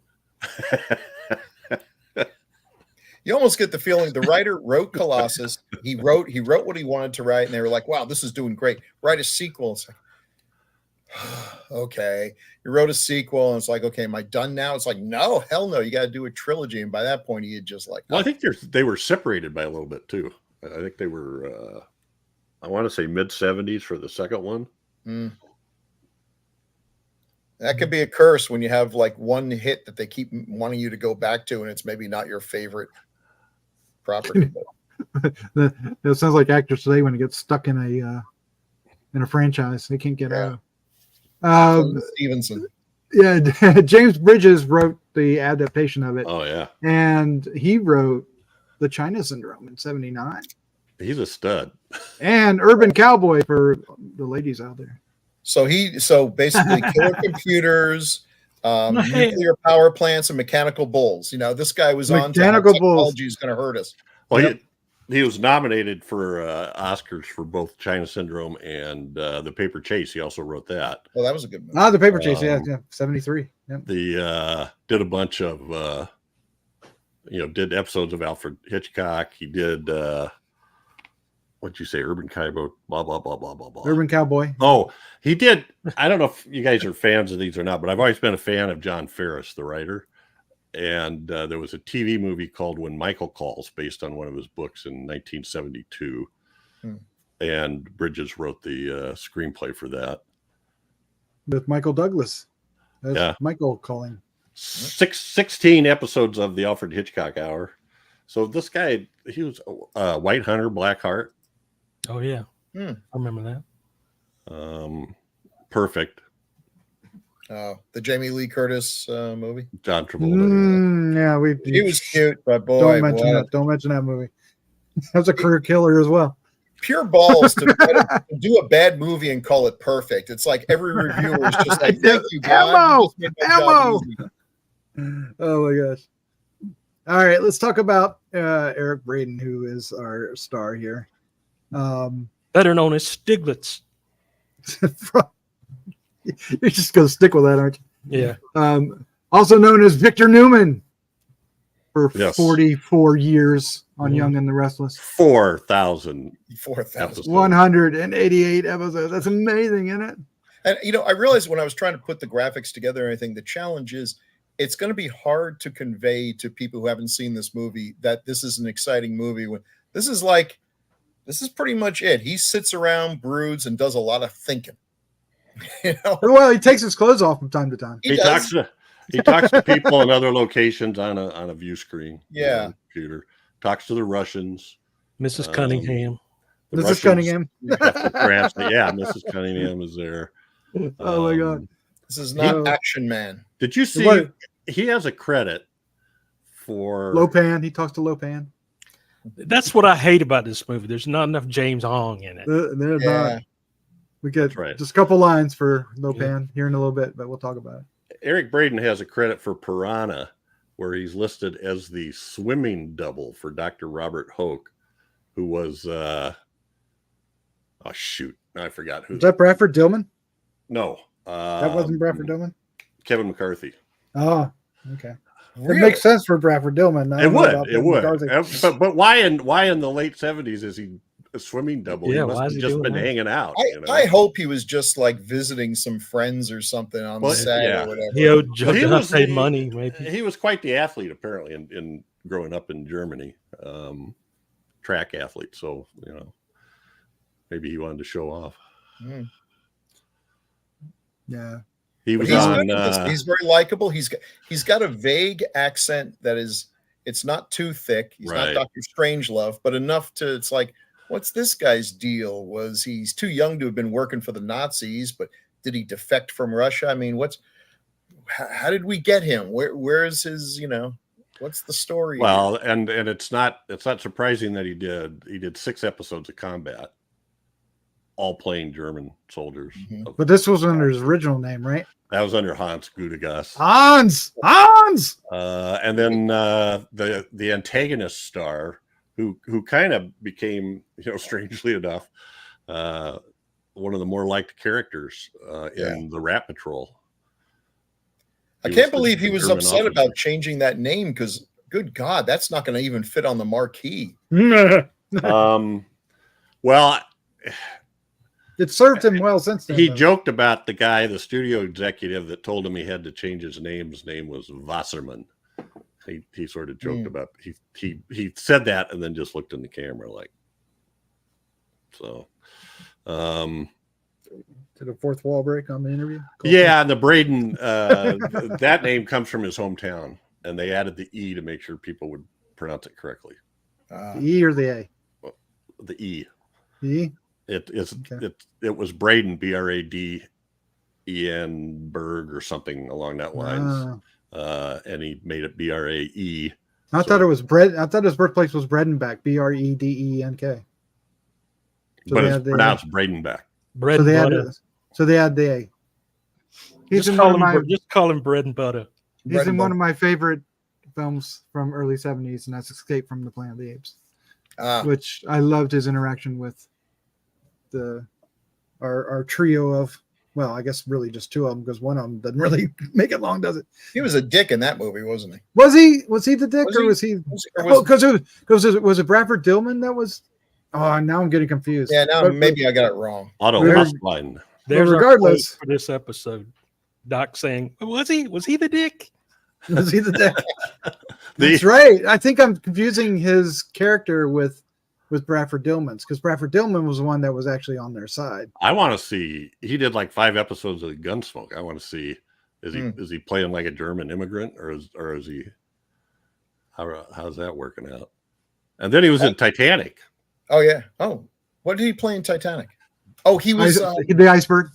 You almost get the feeling the writer wrote Colossus. He wrote what he wanted to write, and they were like, "Wow, this is doing great. Write a sequel." It's like, okay, you wrote a sequel, and it's like, okay, am I done now? It's like, no, hell no, you got to do a trilogy. And by that point, he had just like, well, I think they were separated by a little bit too. I think they were, I want to say mid-70s for the second one. That could be a curse when you have like one hit that they keep wanting you to go back to, and it's maybe not your favorite property. It sounds like actors today when they get stuck in a franchise, they can't get out. Stevenson. Yeah, James Bridges wrote the adaptation of it. Oh yeah, and he wrote The China Syndrome in '79. he's a stud. And Urban Cowboy for the ladies out there. So basically killer computers, nuclear power plants, and mechanical bulls. You know, this guy was on to how technology is going to hurt us. Well, he was nominated for Oscars for both China Syndrome and The Paper Chase. He also wrote that. Well, that was a good movie. The Paper Chase, yeah, 73. Yep. The did a bunch of did episodes of Alfred Hitchcock. He did what'd you say, Urban Cowboy, blah blah blah blah blah blah. Urban Cowboy. Oh, he did. I don't know if you guys are fans of these or not, but I've always been a fan of John Ferris, the writer. And there was a TV movie called When Michael Calls, based on one of his books in 1972. And Bridges wrote the screenplay for that. With Michael Douglas. That's Michael calling. 16 episodes of the Alfred Hitchcock Hour. So this guy, he was White Hunter, Black Heart. Oh, yeah. I remember that. Perfect. The Jamie Lee Curtis movie. John Travolta. He was cute, but boy, don't mention that movie. That was a career killer as well. Pure balls to do a bad movie and call it perfect. It's like every reviewer is just like, "Thank you, God." Ammo. Oh my gosh! All right, let's talk about Eric Braeden, who is our star here. Better known as Stiglitz. You're just going to stick with that, aren't you? Yeah. Also known as Victor Newman for 44 years on Young and the Restless. 4,000. 188 episodes. That's amazing, isn't it? And, I realized when I was trying to put the graphics together and everything, the challenge is it's going to be hard to convey to people who haven't seen this movie that this is an exciting movie. When this is pretty much it. He sits around, broods, and does a lot of thinking. Well, he takes his clothes off from time to time. He talks to people in other locations on a view screen. Yeah. Computer. Talks to the Russians. Mrs. Cunningham. Mrs. Cunningham. Mrs. Cunningham is there. Oh my God. This is not Action Man. Did you see he has a credit for Lopan? He talks to Lopan. That's what I hate about this movie. There's not enough James Hong in it. There's not. We get just a couple lines for Lopan here in a little bit, but we'll talk about it. Eric Braeden has a credit for Piranha, where he's listed as the swimming double for Dr. Robert Hoke, who was I forgot who. Was that Bradford Dillman? No. That wasn't Bradford Dillman? Kevin McCarthy. Oh, okay. Really? It makes sense for Bradford Dillman. It would. But why in the late 70s is he a swimming double? Yeah, he must have just been hanging out. I hope he was just like visiting some friends or something on the set or whatever. He owed Joe money, maybe. He was quite the athlete, apparently, in growing up in Germany. Track athlete. So, maybe he wanted to show off. Yeah. He's very likable. He's got a vague accent that it's not too thick. He's not Dr. Strangelove, but enough to, it's like, what's this guy's deal? He's too young to have been working for the Nazis, but did he defect from Russia? I mean, how did we get him? Where's his, what's the story? Well, and it's not surprising that he did 6 episodes of Combat, all playing German soldiers. Mm-hmm. But this was under his original name, right? That was under Hans Gudegas. Hans. And then the antagonist star, who kind of became, strangely enough, one of the more liked characters in the Rat Patrol. I can't believe he was upset about changing that name, because, good God, that's not going to even fit on the marquee. Well, it served him well since then. He joked about the studio executive that told him he had to change his name. His name was Wasserman. He sort of joked about he said that and then just looked in the camera like so. Did a fourth wall break on the interview? Yeah, and the Braeden that name comes from his hometown, and they added the E to make sure people would pronounce it correctly. The E or the A? The E. E. It was Braeden, Brad, Ian Berg or something along that lines. And he made it Brae. I thought it was Bread. I thought his birthplace was Bredenbeck, Bredenk. But it's pronounced Bredenbeck. Bread So and they butter. had the. He's Just in call, one of my. just call him bread and butter. He's in one of my favorite films from early '70s, and that's Escape from the Planet of the Apes, which I loved his interaction with our trio of. Well, I guess really just two of them, because one of them doesn't really make it long, does it? He was a dick in that movie, wasn't he? Was he the dick, or was he? Because was it Bradford Dillman that was? Oh, now I'm getting confused. Yeah, now maybe I got it wrong. Otto Westline. There's regardless our quote for this episode. Doc saying, "Was he the dick? Was he the dick?" That's right. I think I'm confusing his character with Bradford Dillman's, because Bradford Dillman was the one that was actually on their side. I want to see. He did like 5 episodes of Gunsmoke. I want to see. Is he playing like a German immigrant, or is he? How's that working out? And then he was in Titanic. Oh yeah. Oh, what did he play in Titanic? Oh, he was the iceberg.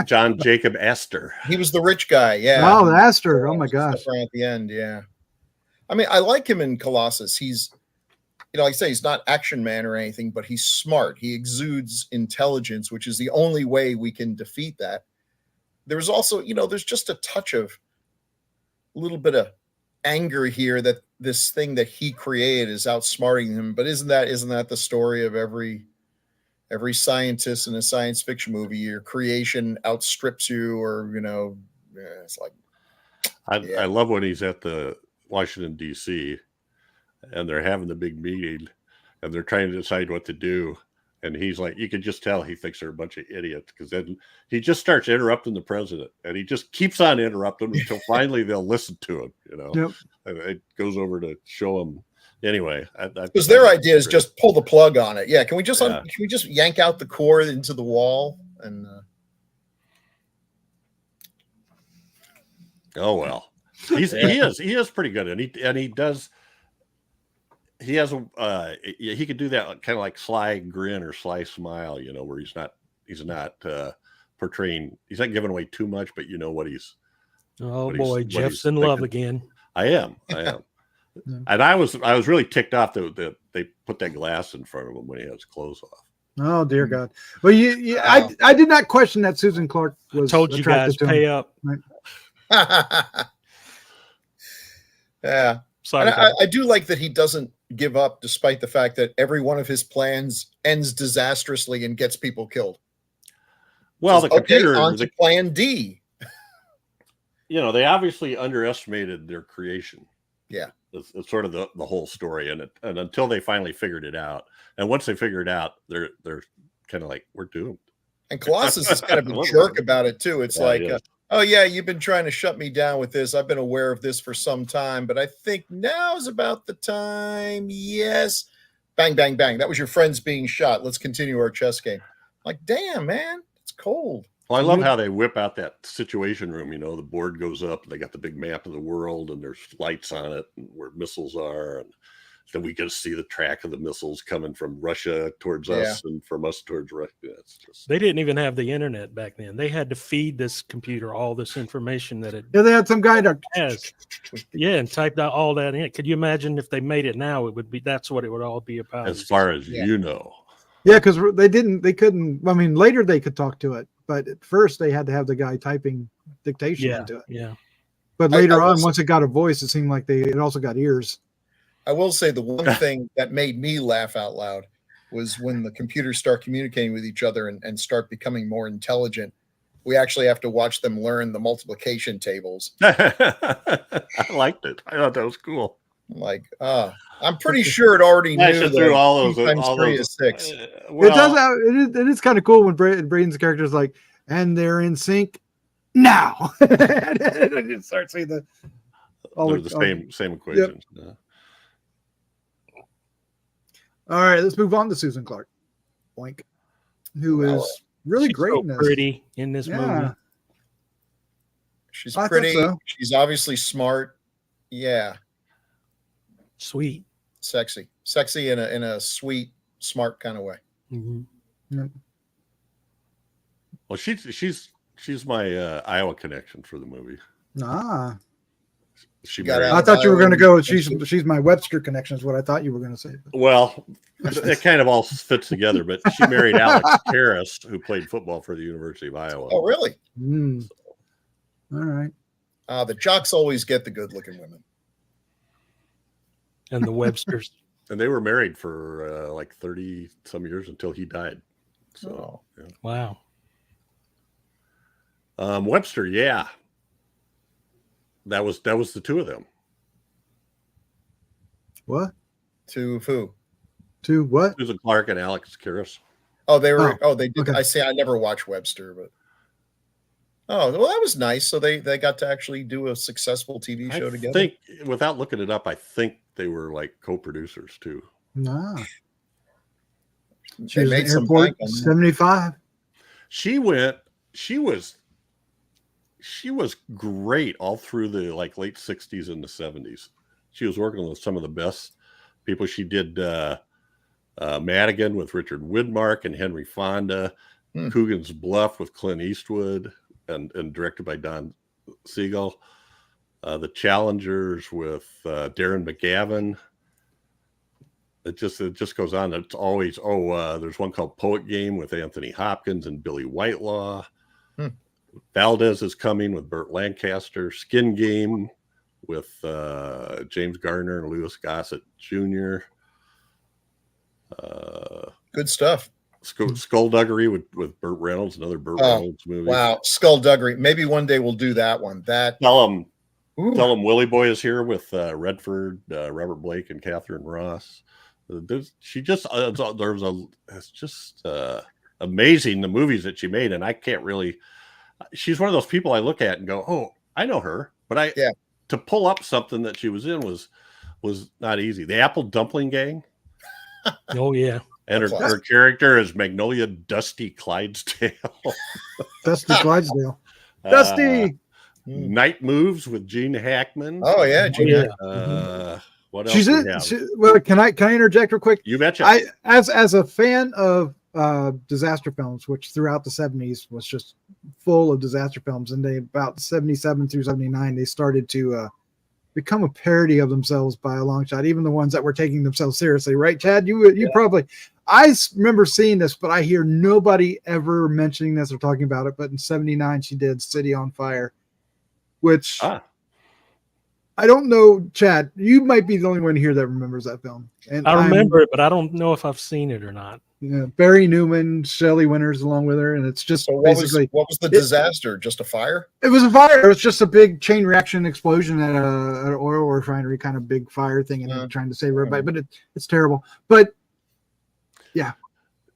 John Jacob Astor. He was the rich guy. Yeah. Oh, the Astor. Oh my gosh. Right at the end. Yeah. I mean, I like him in Colossus. He's, like I say, he's not Action Man or anything, but he's smart. He exudes intelligence, which is the only way we can defeat that. There's also, there's just a touch of a little bit of anger here that this thing that he created is outsmarting him. But isn't that the story of every scientist in a science fiction movie? Your creation outstrips you, or it's like. I love when he's at the Washington D.C. and they're having the big meeting and they're trying to decide what to do, and he's like, you can just tell he thinks they're a bunch of idiots, because then he just starts interrupting the president, and he just keeps on interrupting until finally they'll listen to him. Yep. And it goes over to show him. Anyway, because their idea is just pull the plug on it. Yeah, can we just yank out the cord into the wall and? Oh well, he is pretty good, and he does. He has he could do that kind of like sly grin or sly smile, where he's not portraying. He's not giving away too much, but what he's. Oh boy, Jeff's in love again. I am. And I was really ticked off that they put that glass in front of him when he had his clothes off. Oh dear God! Well, I did not question that Susan Clark was. I told you guys pay up. Right. Yeah. Sorry. I do like that he doesn't give up, despite the fact that every one of his plans ends disastrously and gets people killed. Well, the computer on to plan D. They obviously underestimated their creation. Yeah. It's sort of the whole story, and until they finally figured it out, and once they figure it out, they're kind of like, we're doomed. And Colossus is kind of a jerk about it too. It's oh yeah, you've been trying to shut me down with this. I've been aware of this for some time, but I think now's about the time. Yes, bang, bang, bang. That was your friends being shot. Let's continue our chess game. Like, damn, man, it's cold. Well, I love how they whip out that situation room. The board goes up, and they got the big map of the world, and there's lights on it, and where missiles are, and then we get to see the track of the missiles coming from Russia towards us, and from us towards Russia. They didn't even have the internet back then. They had to feed this computer all this information that it. Yeah, they had some guy that has. Yeah, and typed out all that in. Could you imagine if they made it now? It would be. That's what it would all be about. As far as Yeah, because they couldn't. I mean, later they could talk to it, but at first they had to have the guy typing dictation into it. Yeah. But later on, once it got a voice, it seemed like it also got ears. I will say the one thing that made me laugh out loud was when the computers start communicating with each other and start becoming more intelligent. We actually have to watch them learn the multiplication tables. I liked it. I thought that was cool. Like, I'm pretty sure it already knew through all those. All 3 is 6. Well, it does. It is kind of cool when Braden's character is like, and they're in sync now. And you start seeing the same equations. Yep. All right, let's move on to Susan Clark, who is really great so in this. Pretty in this movie. She's pretty. So. She's obviously smart. Yeah. Sweet. Sexy in a sweet, smart kind of way. Mm-hmm. Yep. Well, she's She's my Iowa connection for the movie. Ah, She Got married. out. I thought you were going to go with Iowa. she's my Webster connection is what I thought you were going to say. Well, it kind of all fits together, but she married Alex Karras, who played football for the University of Iowa. Oh, really? Mm. All right. The jocks always get the good-looking women. And the Websters. And they were married for like 30 some years until he died. So, yeah. Wow. Webster, yeah. That was the two of them. What? To who? To what? Susan Clark and Alex Karras. Oh, they were. Oh, they did. Okay. I say I never watched Webster, but oh, well, that was nice. So they got to actually do a successful TV show together. I think, without looking it up, I think they were like co-producers too. No. She They was made in some Airport bank on that. 75. She was great all through the like late 60s and the 70s. She was working with some of the best people. She did Madigan with Richard Widmark and Henry Fonda, Coogan's Bluff with Clint Eastwood, and directed by Don Siegel. The Challengers with Darren McGavin. It just goes on. It's always there's one called Poet Game with Anthony Hopkins and Billy Whitelaw. Valdez is Coming with Burt Lancaster. Skin Game with James Garner and Louis Gossett Jr. Good stuff. Skullduggery with Burt Reynolds, another Burt Reynolds movie. Wow, Skullduggery. Maybe one day we'll do that one. Tell them Willie Boy is here with Redford, Robert Blake, and Catherine Ross. It's just amazing the movies that she made, and I can't really. She's one of those people I look at and go, "Oh, I know her," but to pull up something that she was in was not easy. The Apple Dumpling Gang. Oh yeah, and her character is Magnolia Dusty Clydesdale. Dusty Clydesdale. Dusty. Night Moves with Gene Hackman. Oh yeah, Gene. What else? She's in. Well, can I interject real quick? You betcha. I as a fan of disaster films, which throughout the 70s was just full of disaster films, and they about 77 through 79 they started to become a parody of themselves by a long shot. Even the ones that were taking themselves seriously, right, Chad? You probably. I remember seeing this, but I hear nobody ever mentioning this or talking about it. But in 79, she did City on Fire, which. I don't know, Chad. You might be the only one here that remembers that film. And I remember it, but I don't know if I've seen it or not. Yeah, Barry Newman, Shelley Winters along with her, and it's just basically what was the disaster? Just a fire? It was a fire. It was just a big chain reaction explosion at an oil refinery, kind of big fire thing, and they're trying to save everybody. But it's terrible. But yeah,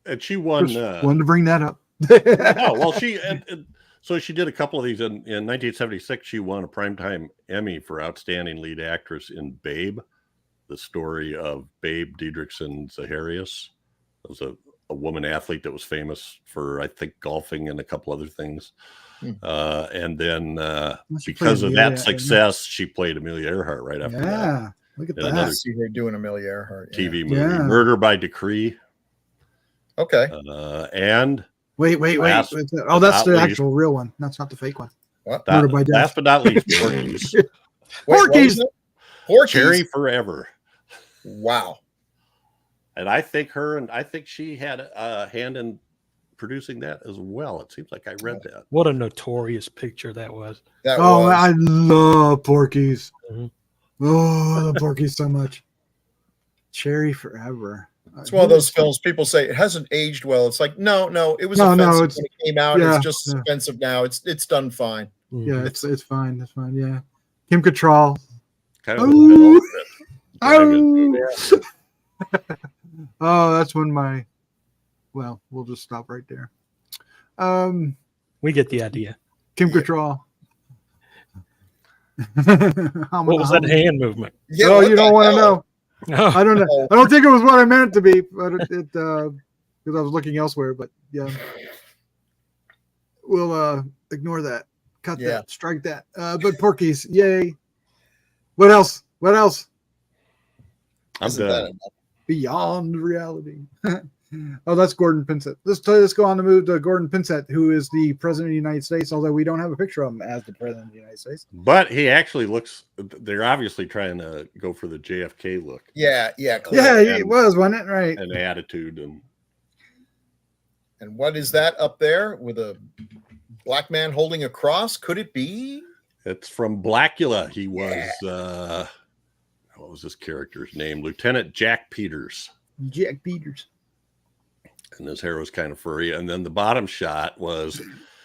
and she won. Wanted to bring that up. Oh well, so she did a couple of these in 1976. She won a Primetime Emmy for Outstanding Lead Actress in Babe, the story of Babe Diedrichson Zaharias. It was a woman athlete that was famous for, I think, golfing and a couple other things. And then because of that success, she played Amelia Earhart right after that. Yeah, look at that. I see her doing Amelia Earhart. TV movie, Murder by Decree. Okay. And wait. That's the actual real one. That's not the fake one. What? Murder by Death. Last but not least, Porky's. Porky's. Cherry Forever. Wow. And I think she had a hand in producing that as well. It seems like I read that. What a notorious picture that was. I love Porky's. Mm-hmm. Oh, I love Porky's so much. Cherry Forever. It's one of those films people say it hasn't aged well. It's like, no, it was offensive when it came out. It's just offensive now. It's done fine. Yeah, it's fine. It's fine. Yeah. Kim Cattrall. Kind of Oh, that's when we'll just stop right there. We get the idea. Kim Cattrall. What was that hand movement? Yeah, you don't want to know. No. I don't know. I don't think it was what I meant it to be, but it because I was looking elsewhere. But yeah, we'll ignore that, cut that, strike that. But Porky's, yay! What else? I'm done. Beyond reality. Oh, that's Gordon Pinsett. Let's go on to move to Gordon Pinsett, who is the president of the United States, although we don't have a picture of him as the president of the United States. But he actually looks, they're obviously trying to go for the JFK look. Yeah. Yeah, Clearly. it was, wasn't it? Right. And attitude. And what is that up there with a black man holding a cross? Could it be? It's from Blackula. He was, what was this character's name? Lieutenant Jack Peters. Jack Peters. And his hair was kind of furry. And then the bottom shot was.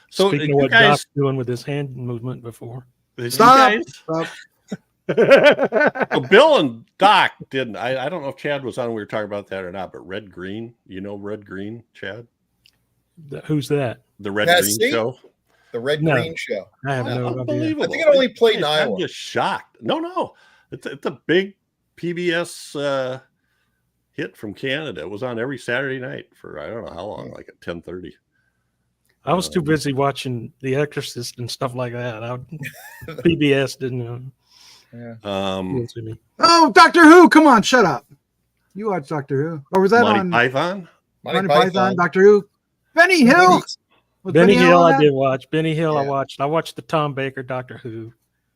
So speaking of what Doc's doing with his hand movement before. Stop. Well, Bill and Doc didn't. I don't know if Chad was on when we were talking about that or not, but Red Green, you know Red Green, Chad? Who's that? The Red Green show? The Red Green show. I have no idea. Unbelievable. I think it only played in Iowa. I'm just shocked. No. It's a big PBS hit from Canada. It was on every Saturday night for I don't know how long, like at 10:30. I was too busy watching The Exorcist and stuff like that. PBS didn't know. Yeah. Oh, Doctor Who! Come on, shut up. You watched Doctor Who, or was that Monty on Python? Monty Python? Doctor Who. Benny Hill. Was Benny Hill, on I that? did watch. Benny Hill, Yeah. I watched the Tom Baker Doctor Who.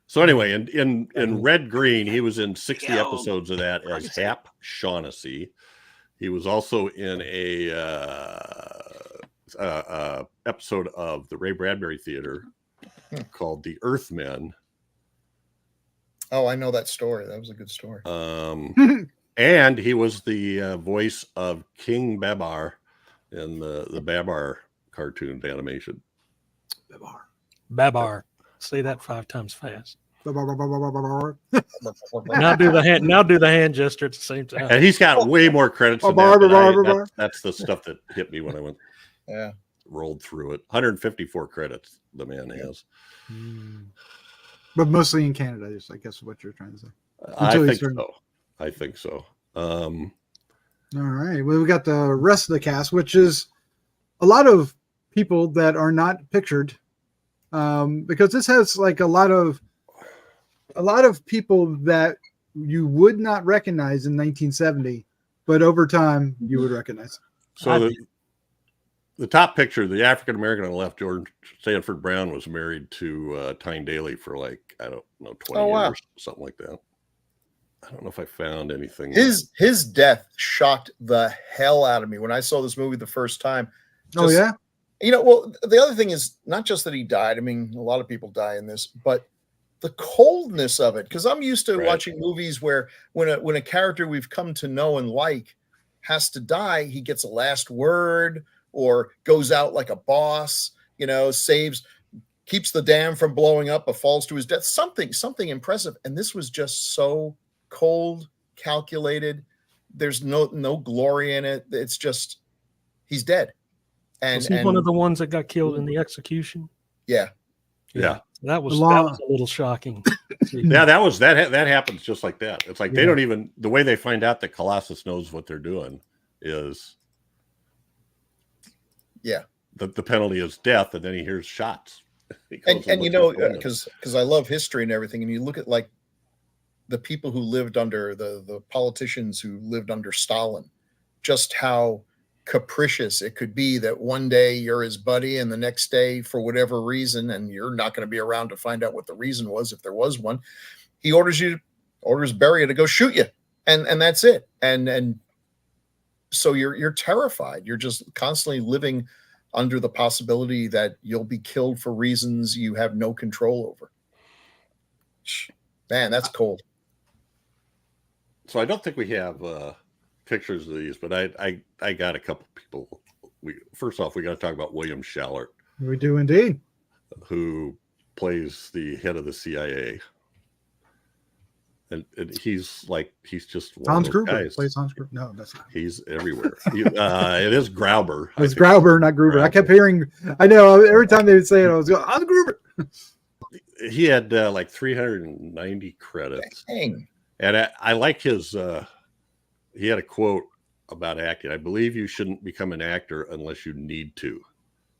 So anyway, in Red Green, he was in 60 episodes of that as Hap Shaughnessy. He was also in a episode of the Ray Bradbury Theater called The Earthmen. Oh, I know that story. That was a good story. And he was the voice of King Babar in the Babar cartoon animation. Babar. Say that 5 times fast. Now Now do the hand gesture at the same time. And he's got way more credits than that's the stuff that hit me when I went rolled through it. 154 credits the man has. But mostly in Canada, I guess is what you're trying to say. I think so. All right. Well, we got the rest of the cast, which is a lot of people that are not pictured, because this has like a lot of people that you would not recognize in 1970, but over time you would recognize. So the top picture, the African American on the left, Jordan Stanford Brown, was married to Tyne Daly for like, I don't know, 20 years, something like that. I don't know if I found anything. His death shocked the hell out of me when I saw this movie the first time. Oh yeah. You know, well, the other thing is not just that he died. I mean, a lot of people die in this, but the coldness of it. Because I'm used to watching movies where when a character we've come to know and like has to die, he gets a last word or goes out like a boss. You know, keeps the dam from blowing up, or falls to his death. Something impressive. And this was just so cold, calculated. There's no glory in it. It's just he's dead. And was he one of the ones that got killed in the execution? Yeah. That was a little shocking. Yeah, that happens just like that. It's like they don't even, the way they find out that Colossus knows what they're doing is the penalty is death, and then he hears shots. And you know, because I love history and everything, and you look at like the people who lived under the politicians who lived under Stalin, just how capricious it could be that one day you're his buddy and the next day, for whatever reason, and you're not going to be around to find out what the reason was, if there was one, he orders Beria to go shoot you, and that's it. And so you're terrified. You're just constantly living under the possibility that you'll be killed for reasons you have no control over. Man, that's cold. So I don't think we have pictures of these, but I got a couple people. First off, we got to talk about William Shallert. We do indeed. Who plays the head of the CIA. And he's just one Hans of those Gruber guys. plays Hans Gruber. No, that's not. He's everywhere. It is Grauber. It's Grauber, not Gruber. I kept hearing. I know every time they would say it, I was going, Hans Gruber. He had like 390 credits. Dang. And I like his. He had a quote about acting. I believe you shouldn't become an actor unless you need to,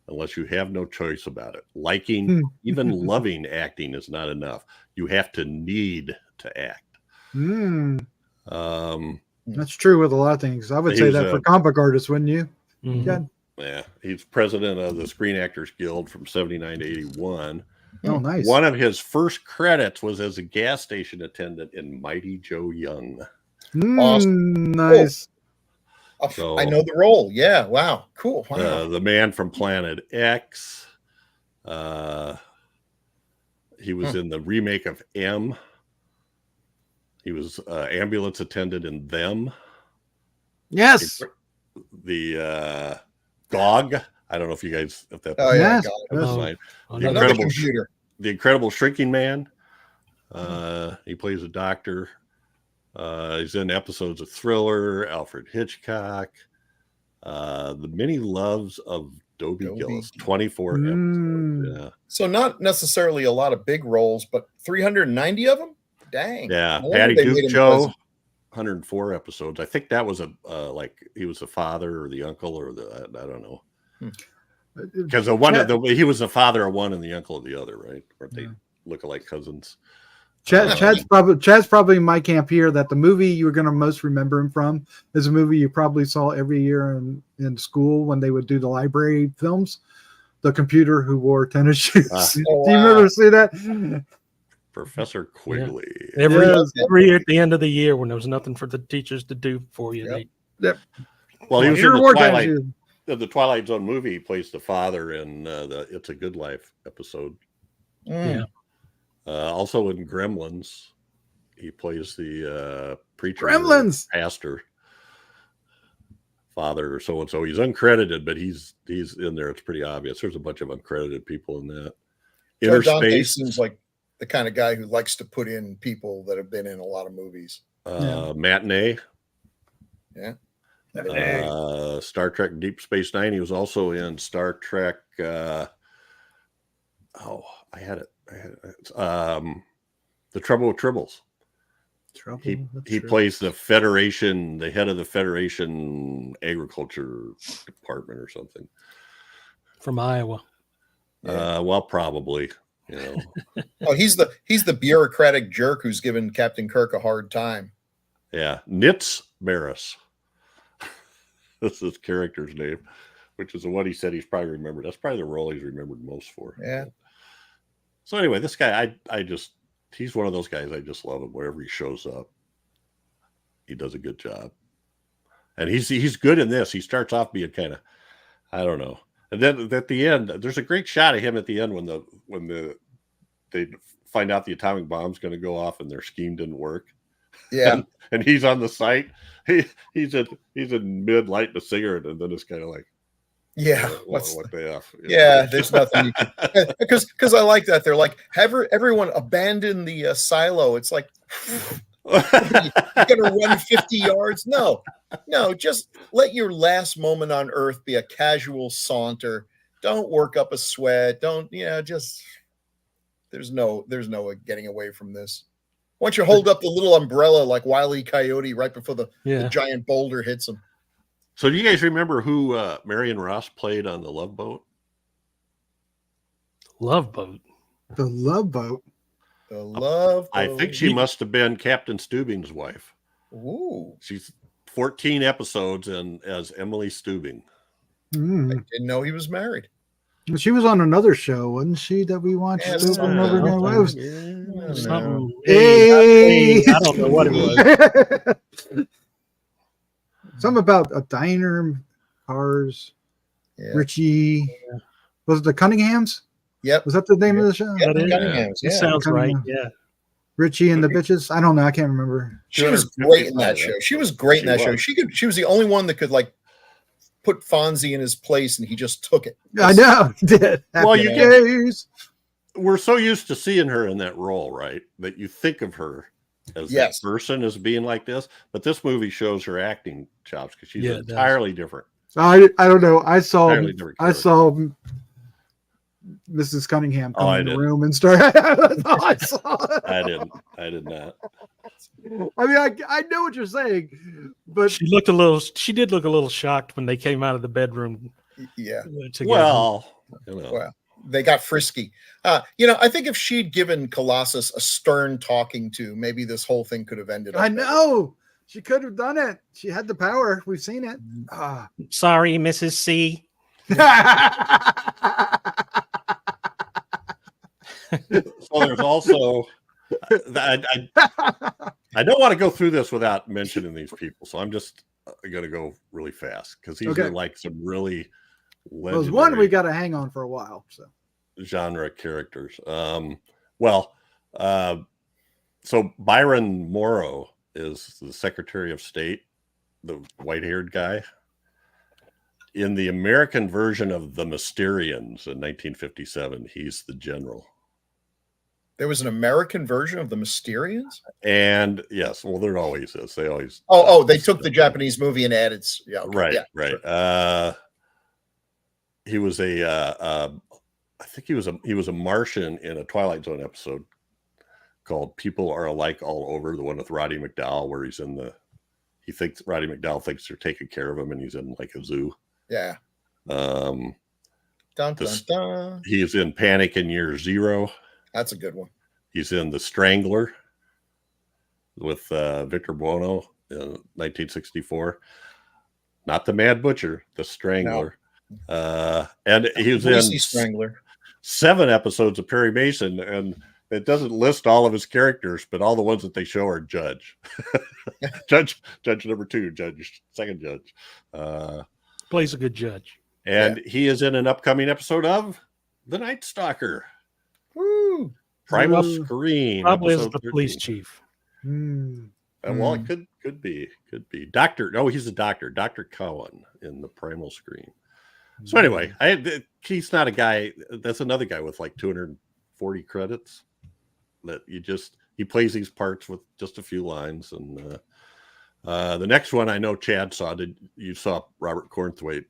unless you have no choice about it. Liking, even loving acting is not enough. You have to need to act. That's true with a lot of things. I would say that for comic artists, wouldn't you? Mhm. Yeah, he's president of the Screen Actors Guild from 79 to 81. Oh, nice. One of his first credits was as a gas station attendant in Mighty Joe Young. Awesome. Nice. I know the role. Yeah. Wow. Cool. Wow. The man from Planet X. He was in the remake of M. He was ambulance attendant in Them. Yes. The Dog. I don't know if you guys, if that. Oh yeah. Yes. God. The Computer. The Incredible Shrinking Man. He plays a doctor. He's in episodes of Thriller, Alfred Hitchcock, The Many Loves of Dobie Gillis, 24 episodes. Yeah. So not necessarily a lot of big roles, but 390 of them? Dang. Yeah. No wonder Patty they made Duke him Joe, president. 104 episodes. I think that was like he was the father or the uncle or the, I don't know. Because he was the father of one and the uncle of the other, right? Weren't they look-alike cousins? Chad's probably in my camp here that the movie you're going to most remember him from is a movie you probably saw every year in school when they would do the library films. The Computer Who Wore Tennis Shoes. Do you remember see that? Professor Quigley. Yeah. Every year at the end of the year when there was nothing for the teachers to do for you. Well, he was in the Twilight Zone movie. He plays the father in the It's a Good Life episode. Yeah. Also in Gremlins, he plays the preacher, pastor, father, or so and so. He's uncredited, but he's in there. It's pretty obvious. There's a bunch of uncredited people in that. Joe Dante seems like the kind of guy who likes to put in people that have been in a lot of movies. Matinee. Yeah. Star Trek Deep Space Nine. He was also in Star Trek. I had it. The Trouble with Tribbles. He plays the Federation, the head of the Federation Agriculture Department or something from Iowa. Well, probably. You know. Oh, he's the bureaucratic jerk who's given Captain Kirk a hard time. Yeah, Nitz Maris. That's his character's name, which is the one he said he's probably remembered. That's probably the role he's remembered most for. Yeah. So anyway, this guy, he's one of those guys. I just love him. Wherever he shows up, he does a good job, and he's good in this. He starts off being kind of, I don't know, and then at the end, there's a great shot of him at the end when they find out the atomic bomb's going to go off and their scheme didn't work. Yeah, and he's on the site. He's in mid lighting a cigarette, and then it's kind of like. Yeah, what the F? Yeah, there's nothing you can because I like that. They're like, everyone abandon the silo. It's like you're gonna run 50 yards. No, just let your last moment on Earth be a casual saunter. Don't work up a sweat. Don't just there's no getting away from this. Once you hold up the little umbrella like Wile E. Coyote right before the giant boulder hits him. So do you guys remember who Marion Ross played on The Love Boat? Love Boat. The Love Boat. The Love Boat. I think she must have been Captain Stubing's wife. Ooh. She's 14 episodes as Emily Stubing. I didn't know he was married. She was on another show, wasn't she, that we watched over and over again? Something. Hey. I don't know what it was. Something about a diner, cars, Richie. Yeah. Was it the Cunninghams? Yep. Was that the name of the show? Yep, Cunninghams. It sounds right. Yeah. Richie and the bitches. I don't know. I can't remember. She was great in that show. She was great in that show. She was the only one that could like put Fonzie in his place, and he just took it. I know. He did. Well, we're so used to seeing her in that role, right? That you think of her as that person as being like this, but this movie shows her acting chops because she's entirely different. I don't know. I saw Mrs. Cunningham come in the room and start. I did not. I mean, I know what you're saying, but she did look a little shocked when they came out of the bedroom. Yeah. Well, they got frisky. I think if she'd given Colossus a stern talking to, maybe this whole thing could have ended up. I know. She could have done it. She had the power. We've seen it. Ah. Sorry, Mrs. C. So there's also I don't want to go through this without mentioning these people, so I'm just going to go really fast because these are like some really there's one we got to hang on for a while. So genre characters. So Byron Morrow is the Secretary of State, the white-haired guy. In the American version of The Mysterians in 1957, he's the general. There was an American version of The Mysterians? And yes, well, there always is. They always. They took the Japanese movie and added. Yeah, okay, right, yeah, right. Sure. He was I think he was a Martian in a Twilight Zone episode called "People Are Alike All Over," the one with Roddy McDowall, where he thinks Roddy McDowall thinks they're taking care of him, and he's in like a zoo. Yeah. Dun, dun, dun. He is in Panic in Year Zero. That's a good one. He's in The Strangler with Victor Buono in 1964. Not the Mad Butcher, The Strangler. No. And he was in Strangler. 7 episodes of Perry Mason, and it doesn't list all of his characters, but all the ones that they show are Judge. Judge number 2, second judge. Plays a good judge. And he is in an upcoming episode of The Night Stalker. Woo! Primal Scream. Probably as the police chief. Well, it could be. Doctor. No, he's a doctor. Dr. Cohen in the Primal Scream. So anyway, he's not a guy. That's another guy with like 240 credits. That he plays these parts with just a few lines. And the next one I know Chad saw. You saw Robert Cornthwaite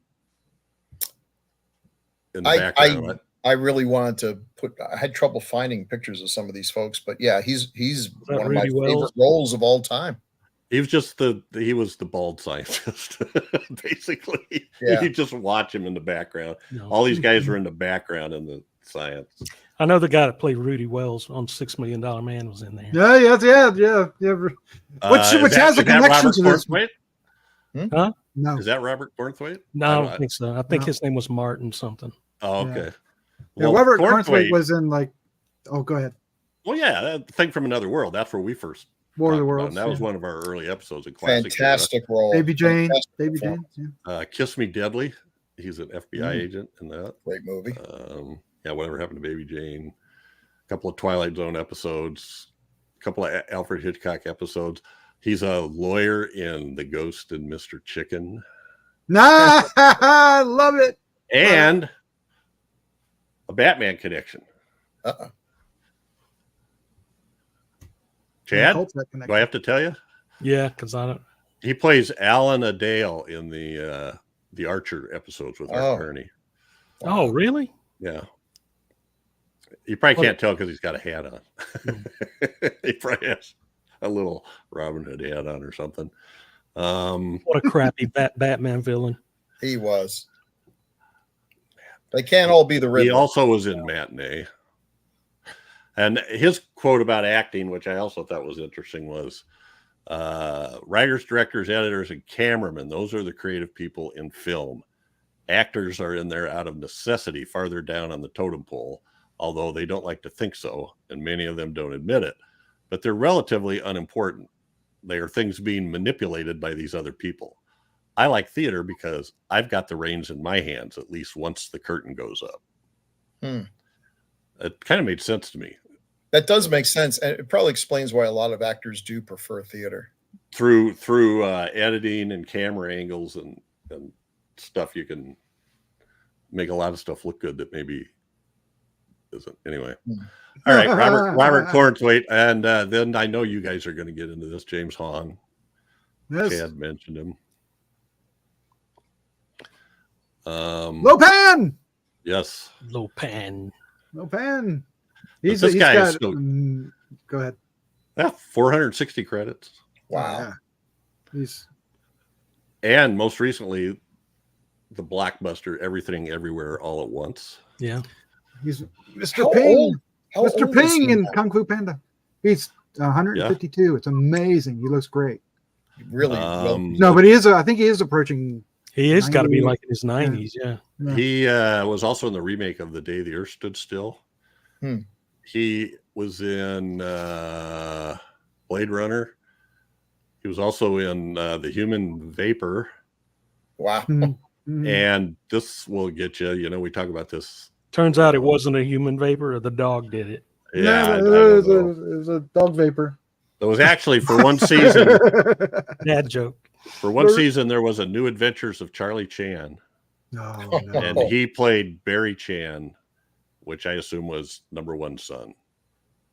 in the background? Right? I really wanted to I had trouble finding pictures of some of these folks, but yeah, he's one of my favorite roles of all time. He was he was the bald scientist, basically. Yeah. You just watch him in the background. No. All these guys were in the background in the science. I know the guy that played Rudy Wells on $6 Million Man was in there. Yeah. Which has a connection to this. Huh? No. Is that Robert Cornthwaite? No, I don't think so. I think his name was Martin something. Oh, okay. Yeah, Robert Cornthwaite was in like. Oh, go ahead. Well, yeah, that Thing from Another World. That's where we first. War of the Worlds. That was one of our early episodes. Fantastic role. Baby Jane. Kiss Me Deadly. He's an FBI agent in that. Great movie. Whatever Happened to Baby Jane. A couple of Twilight Zone episodes. A couple of Alfred Hitchcock episodes. He's a lawyer in The Ghost and Mr. Chicken. Nah, I love it. And a Batman connection. Chad, do I have to tell you? Yeah, because I don't. He plays Alan Adale in the Archer episodes with Art Kearney. Oh, really? Yeah. You probably can't tell because he's got a hat on. He probably has a little Robin Hood hat on or something. What a crappy Batman villain. He was. They can't all be the Riddler. He also was in Matinee. And his quote about acting, which I also thought was interesting, was writers, directors, editors, and cameramen. Those are the creative people in film. Actors are in there out of necessity, farther down on the totem pole, although they don't like to think so, and many of them don't admit it. But they're relatively unimportant. They are things being manipulated by these other people. I like theater because I've got the reins in my hands, at least once the curtain goes up. It kind of made sense to me. That does make sense. And it probably explains why a lot of actors do prefer theater. Through editing and camera angles and stuff, you can make a lot of stuff look good that maybe isn't. Anyway. All right, Robert Cornthwaite. And then I know you guys are going to get into this. James Hong. Yes. Chad mentioned him. Lopan. Yes. Lopan. He's this guy got, is still. Go ahead. Yeah, 460 credits. Wow. Yeah. And most recently, the blockbuster Everything Everywhere All at Once. Yeah. He's Mr. Ping. Mr. Ping in now? Kung Fu Panda. He's 152. Yeah. It's amazing. He looks great. Really, No, but he is. I think he is approaching. He is got to be 90. like in his 90s. Yeah. Yeah. He was also in the remake of The Day the Earth Stood Still. He was in Blade Runner. He was also in The Human Vapor. wow. And this will get you. You know, we talk about this. Turns out it wasn't a human vapor, or the dog did it. Yeah, I it don't know. was a dog vapor. It was actually for one season. Dad joke. For one season, there was a New Adventures of Charlie Chan, No, and he played Barry Chan, which I assume was number one son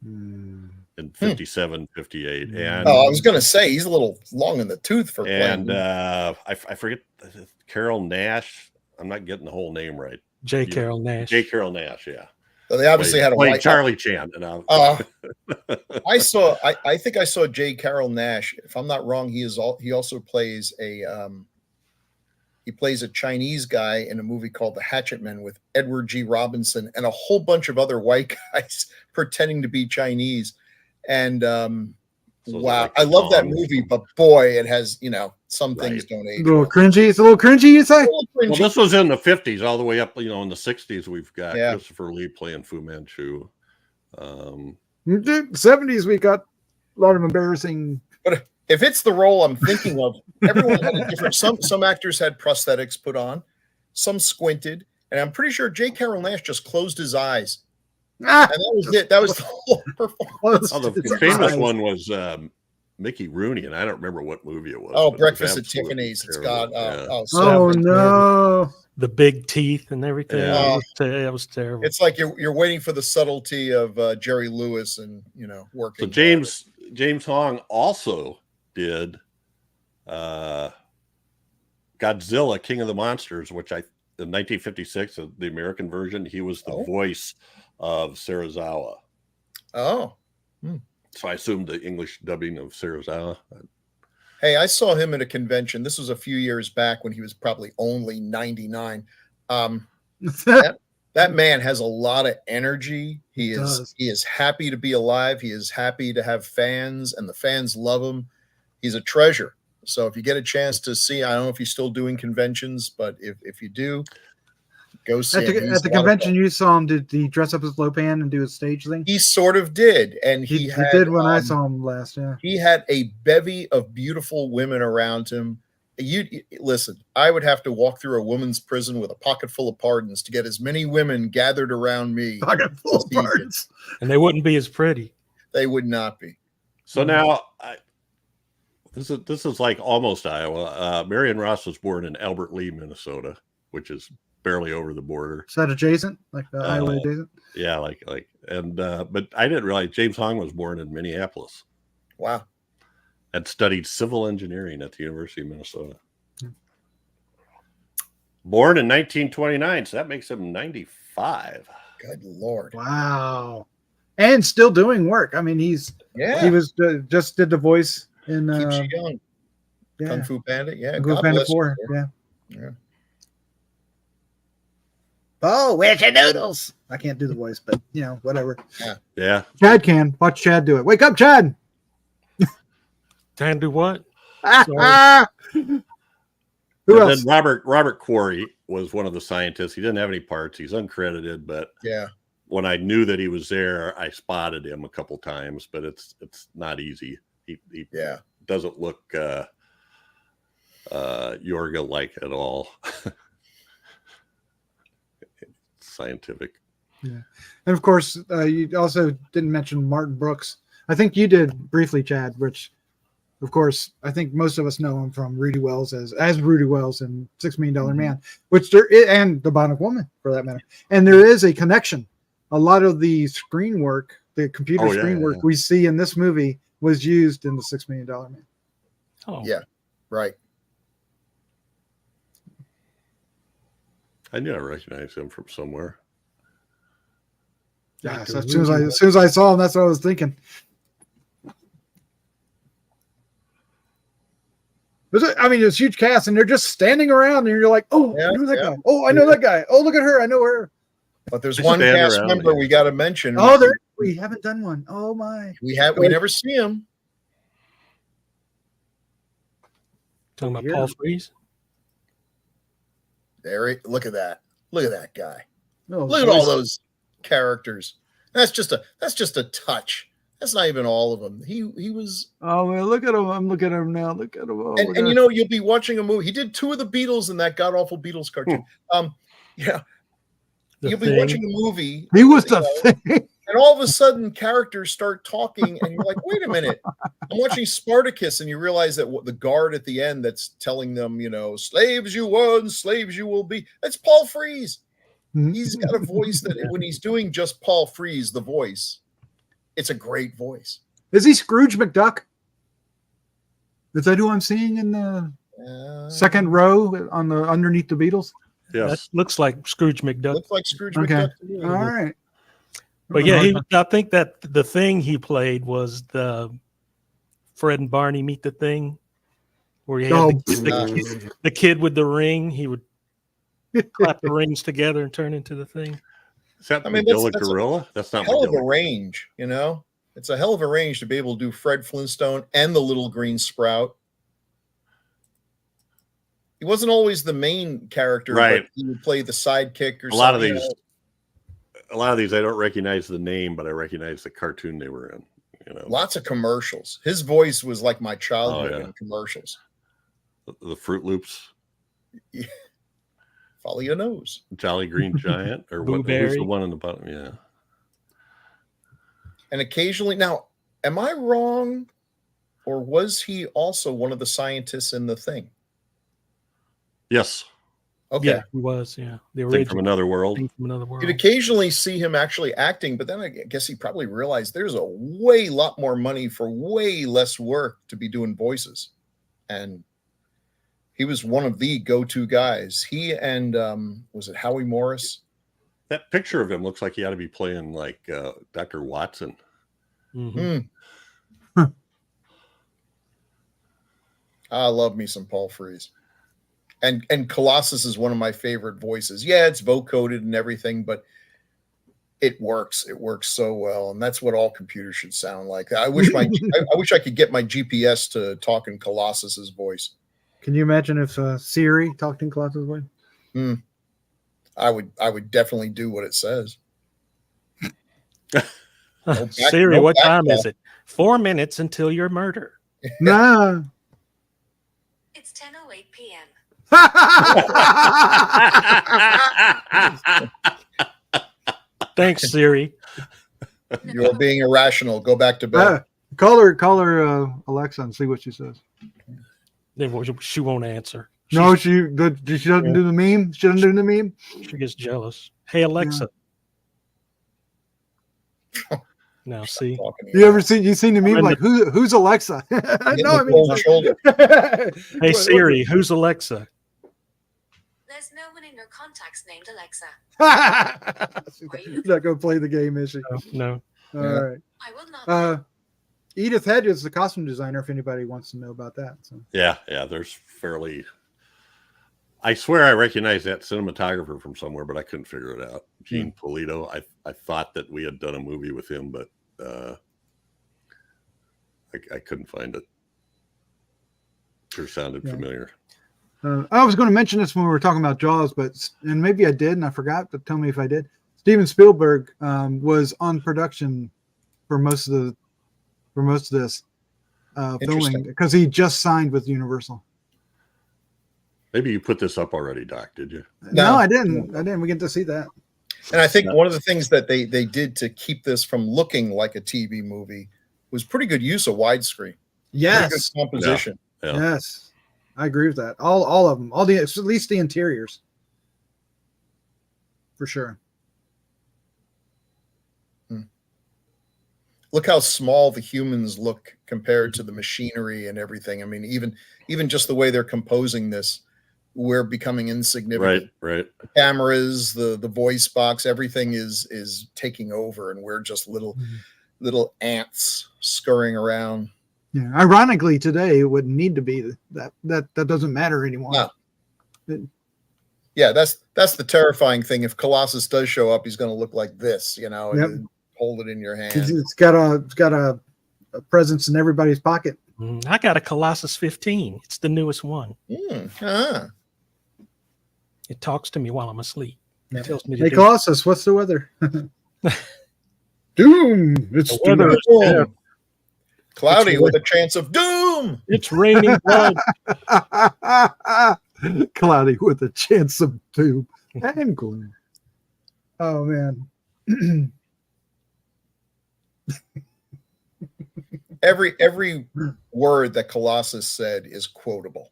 in 57, 58. And I was going to say he's a little long in the tooth for playing. and I forget Carol Nash. I'm not getting the whole name right. J. Carroll Nash. J. Carol Nash, yeah. So they obviously had a played white Charlie Chan. And I think I saw J. Carroll Nash. If I'm not wrong, he also plays a Chinese guy in a movie called The Hatchet Men with Edward G. Robinson and a whole bunch of other white guys pretending to be Chinese. And wow, like I love that Bond. movie, but boy, it has, some things don't age. a little well. cringy. It's a little cringy, you say? A little well, cringy. this was in the 50s, all the way up, in the 60s. We've got Yeah. Christopher Lee playing Fu Manchu. 70s, we got a lot of embarrassing. But if it's the role I'm thinking of, everyone had a different. Some actors had prosthetics put on, some squinted, and I'm pretty sure J. Carroll Nash just closed his eyes, and that was it. That was the whole performance. Oh, the famous one was Mickey Rooney, and I don't remember what movie it was. Oh, but it was Breakfast at absolutely Tiffany's. It's terrible. got Oh Seven. no! The big teeth and everything. Yeah. That was terrible. It's like you're waiting for the subtlety of Jerry Lewis and working. So James Hong also did Godzilla King of the Monsters, which in 1956, the American version, he was the voice of Serizawa. Oh. So I assumed the English dubbing of Serizawa. Hey, I saw him at a convention. This was a few years back when he was probably only 99. That man has a lot of energy. He is happy to be alive. He is happy to have fans, and the fans love him. He's a treasure. So if you get a chance to see, I don't know if he's still doing conventions, but if you do, go see him. At the convention you saw him, did he dress up as Lopan and do his stage thing? He sort of did, and he did when I saw him last. Yeah, he had a bevy of beautiful women around him. You listen, I would have to walk through a woman's prison with a pocket full of pardons to get as many women gathered around me. pocket full of pardons. And they wouldn't be as pretty. They would not be. So now, this is like almost Iowa. Marion Ross was born in Albert Lee, Minnesota, which is barely over the border. Is that adjacent? Like Iowa adjacent? Yeah, but I didn't realize James Hong was born in Minneapolis. Wow. And studied civil engineering at the University of Minnesota. Born in 1929, so that makes him 95. Good Lord. Wow. And still doing work. I mean, he was just did the voice in Keeps you young. yeah. Kung Fu Bandit. Yeah. Kung Fu God Bandit bless 4. you. Yeah. Oh, where's your noodles? I can't do the voice, but whatever. Yeah. Chad can. Watch Chad do it. Wake up, Chad. Can do what? Who And else? then Robert Quarry was one of the scientists. He didn't have any parts. He's uncredited, but Yeah. when I knew that he was there, I spotted him a couple times, but it's not easy. He doesn't look Yorga like at all. Scientific. Yeah. And of course, you also didn't mention Martin Brooks. I think you did briefly, Chad, which of course I think most of us know him from Rudy Wells as Rudy Wells in $6 Million Man, which and The Bionic Woman for that matter. And there is a connection. A lot of the screen work, the computer screen work we see in this movie was used in the $6 Million Man. Oh, Yeah. Right. I knew I recognized him from somewhere. Yeah, so as soon as I saw him, that's what I was thinking. It's huge cast, and they're just standing around, and you're like, "Oh, I know that guy. Oh, I know that guy. Oh, look at her. I know her." But there's They one stand cast around, member yeah. we got to mention. Oh, we haven't done one. Oh my. We never see him. Talking about Here. Paul Frees. Look at that. Look at that guy. No, Look at all those characters. That's just a touch. That's not even all of them. He was. Oh man, look at him! I'm looking at him now. Look at him. Oh, and you know, you'll be watching a movie. He did 2 of the Beatles in that god awful Beatles cartoon. Yeah, you'll be watching a movie. He was the thing. And all of a sudden, characters start talking, and you're like, "Wait a minute!" I'm watching Spartacus, and you realize that the guard at the end that's telling them, you know, "Slaves you were, and slaves you will be." That's Paul Frees. He's got a voice that, when he's doing just Paul Frees, the voice, it's a great voice. Is he Scrooge McDuck? Is that who I'm seeing in the second row on the underneath the Beatles? Yes. That looks like Scrooge McDuck. Looks like Scrooge Okay. McDuck. To me. All right. But yeah, I think that the thing he played was the Fred and Barney Meet the Thing, where he had the kid with the ring. He would clap the rings together and turn into the thing. Is that that's Gorilla? That's not hell of a McGilla. range, you know. It's a hell of a range to be able to do Fred Flintstone and the Little Green Sprout. He wasn't always the main character, Right. But he would play the sidekick or A lot of something. these, I don't recognize the name, but I recognize the cartoon they were in. You know, Lots of commercials. His voice was like my childhood in commercials. the Fruit Loops, Follow your nose. Jolly Green Giant, or who's Blueberry. the one on the bottom? Yeah. And occasionally, now, am I wrong, or was he also one of the scientists in the thing? Yes. Okay. Yeah, he was. Yeah, the Thing original from Another World. Thing from Another World. You'd occasionally see him actually acting, but then I guess he probably realized there's a way lot more money for way less work to be doing voices. And he was one of the go-to guys. He and was it Howie Morris? That picture of him looks like he ought to be playing like Dr. Watson. Mhm. I love me some Paul Frees. And Colossus is one of my favorite voices. Yeah, it's vocoded and everything, but it works. It works so well, and that's what all computers should sound like. I wish I wish I could get my GPS to talk in Colossus's voice. Can you imagine if Siri talked in Colossus' voice? I would definitely do what it says. Siri, what time is it? 4 minutes until your murder. Nah. It's 10:08 p.m. Thanks, Siri. You're being irrational. Go back to bed. Call her Alexa and see what she says. She won't answer. No, she doesn't do the meme. She doesn't do the meme. She gets jealous. Hey, Alexa. Now, see. You seen the meme like who's Alexa? No, Hey Siri, who's Alexa? There's no one in your contacts named Alexa. She's not gonna play the game, is she? No. All right. I will not. Edith Hedge is the costume designer. If anybody wants to know about that, so. Yeah. There's fairly. I swear I recognize that cinematographer from somewhere, but I couldn't figure it out. Gene Polito. I thought that we had done a movie with him, but I couldn't find it. Sure sounded familiar. I was going to mention this when we were talking about Jaws, and maybe I did, and I forgot. But tell me if I did. Steven Spielberg was on production for most of this filming because he just signed with Universal. Maybe you put this up already, Doc, did you? No, I didn't. We get to see that. And I think one of the things that they did to keep this from looking like a TV movie was pretty good use of widescreen. Yes. Pretty good composition. Yeah. Yes. I agree with that. All of them. At least the interiors. For sure. Look how small the humans look compared to the machinery and everything. I mean, even just the way they're composing this, we're becoming insignificant. Right. The cameras, the voice box, everything is taking over, and we're just little ants scurrying around. Yeah. Ironically, today it wouldn't need to be that doesn't matter anymore. No. Yeah, that's the terrifying thing. If Colossus does show up, he's going to look like this, Yep. and hold it in your hand. It's got a presence in everybody's pocket. I got a Colossus 15. It's the newest one. It talks to me while I'm asleep. It tells me to Hey, do Colossus, what's the weather? Doom. It's The weather is doom. Cloudy with a chance of doom. It's raining blood. Cloudy with a chance of doom and gloom. Oh man. Every word that Colossus said is quotable.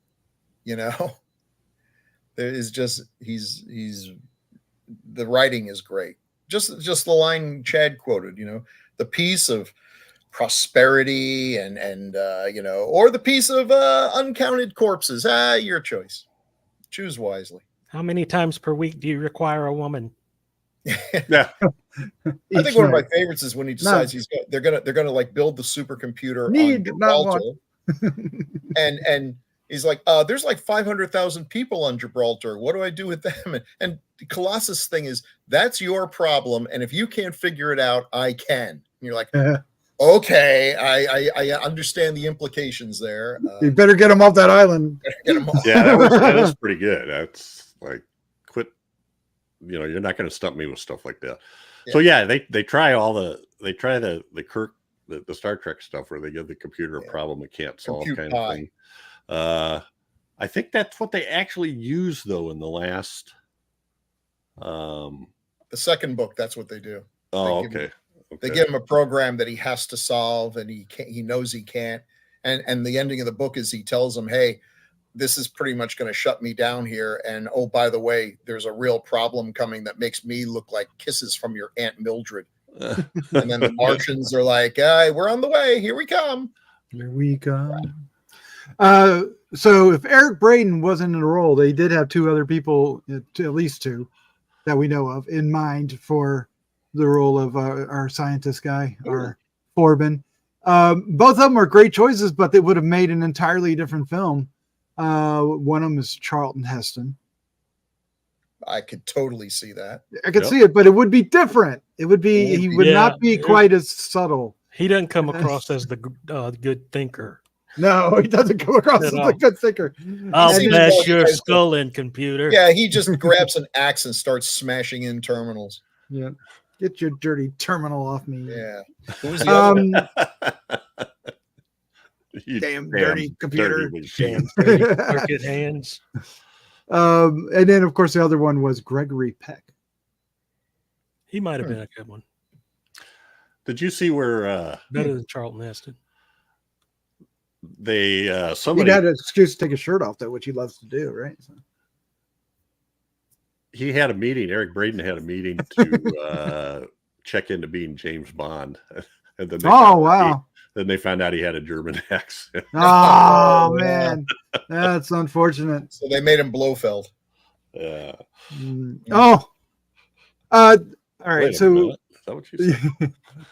You know, there is just he's the writing is great. Just the line Chad quoted. You know, the piece of prosperity and you know, or the piece of uncounted corpses. Your choice. Choose wisely. How many times per week do you require a woman? Yeah. I think one of my favorites is when he decides they're gonna like build the supercomputer on Gibraltar, and he's like, there's like 500,000 people on Gibraltar. What do I do with them? And the Colossus thing is that's your problem, and if you can't figure it out, I can. And you're like, okay, I understand the implications there. You better get them off that island. Get them off. Yeah, that was pretty good. That's like, quit. You know, you're not going to stump me with stuff like that. Yeah. So yeah, they try the Kirk the Star Trek stuff where they give the computer a problem it can't solve kind of thing. I think that's what they actually use though in the last. The second book, that's what they do. Oh, okay. They give him a program that he has to solve, and he knows he can't. And the ending of the book is he tells him, "Hey, this is pretty much going to shut me down here. And oh, by the way, there's a real problem coming that makes me look like kisses from your Aunt Mildred." And then the Martians are like, "We're on the way. Here we come. Here we come." So if Eric Braeden wasn't in the role, they did have two other people, at least two, that we know of, in mind for the role of our scientist guy, our Forbin. Both of them are great choices, but they would have made an entirely different film. One of them is Charlton Heston. I could totally see that. I could see it, but it would be different. It would be, he would not be quite as subtle. He doesn't come across as the good thinker. No, he doesn't come across as the good thinker. I'll bash your skull in, computer. Yeah, he just grabs an axe and starts smashing in terminals. Yeah. Get your dirty terminal off me. Yeah. Who's the other? Damn dirty computer. Damn dirty crooked hands. And then, of course, the other one was Gregory Peck. He might have been a good one. Did you see where better than Charlton Heston? Somebody had an excuse to take his shirt off, though, which he loves to do, right? So. He had a meeting. Eric Braeden had a meeting to check into being James Bond. And then then they found out he had a German accent. Oh man, that's unfortunate. So they made him Blofeld. Yeah. All right. So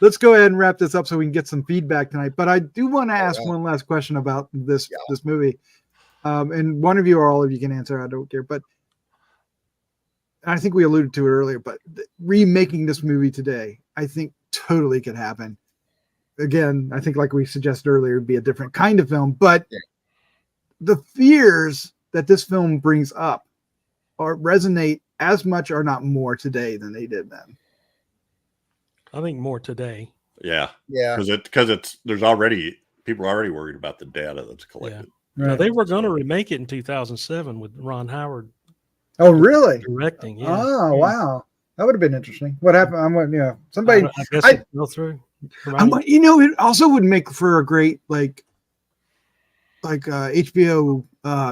let's go ahead and wrap this up so we can get some feedback tonight. But I do want to ask one last question about this movie. And one of you or all of you can answer. I don't care. But I think we alluded to it earlier. But remaking this movie today, I think totally could happen. Again, I think like we suggested earlier, it'd be a different kind of film. But the fears that this film brings up resonate as much or not more today than they did then. I think more today. Yeah. Yeah. Because there's already people are already worried about the data that's collected. Yeah. Now, they were going to remake it in 2007 with Ron Howard. Oh, really? Directing. Yeah. Oh, wow. That would have been interesting. What happened? Somebody. I guess it fell through. It also would make for a great HBO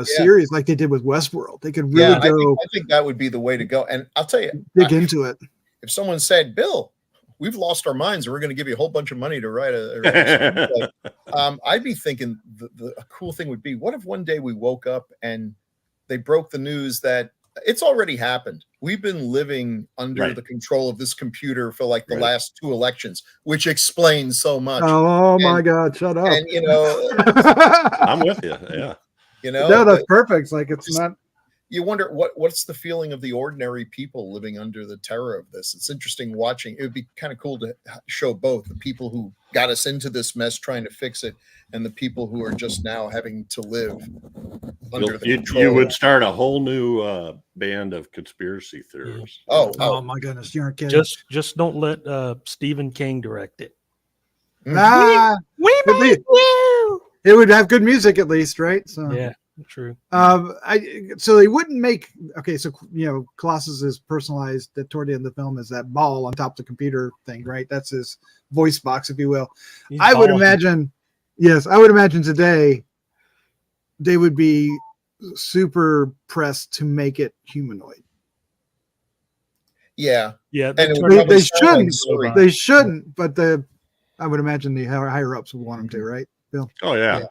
series like they did with Westworld. They could really go. I think that would be the way to go. And I'll tell you, dig into it. If someone said, "Bill, we've lost our minds. We're going to give you a whole bunch of money to write a I'd be thinking the cool thing would be, what if one day we woke up and they broke the news that it's already happened. We've been living under the control of this computer for like the last 2 elections, which explains so much. Oh my God, shut up. And I'm with you. Yeah. No, that's perfect. It's like, it's not. you wonder what's the feeling of the ordinary people living under the terror of this. It's interesting watching. It would be kind of cool to show both the people who got us into this mess trying to fix it and the people who are just now having to live under the control. You would start a whole new band of conspiracy theorists. Oh my goodness, you aren't kidding. Just don't let Stephen King direct it. We made you. It would have good music at least, right? So Yeah, true. So they wouldn't make so Colossus is personalized toward the end of the film as that ball on top of the computer thing, right? That's his voice box, if you will. I would imagine today they would be super pressed to make it humanoid. Yeah. Yeah. They shouldn't. They shouldn't, but I would imagine the higher ups would want them to, right, Bill? Oh yeah.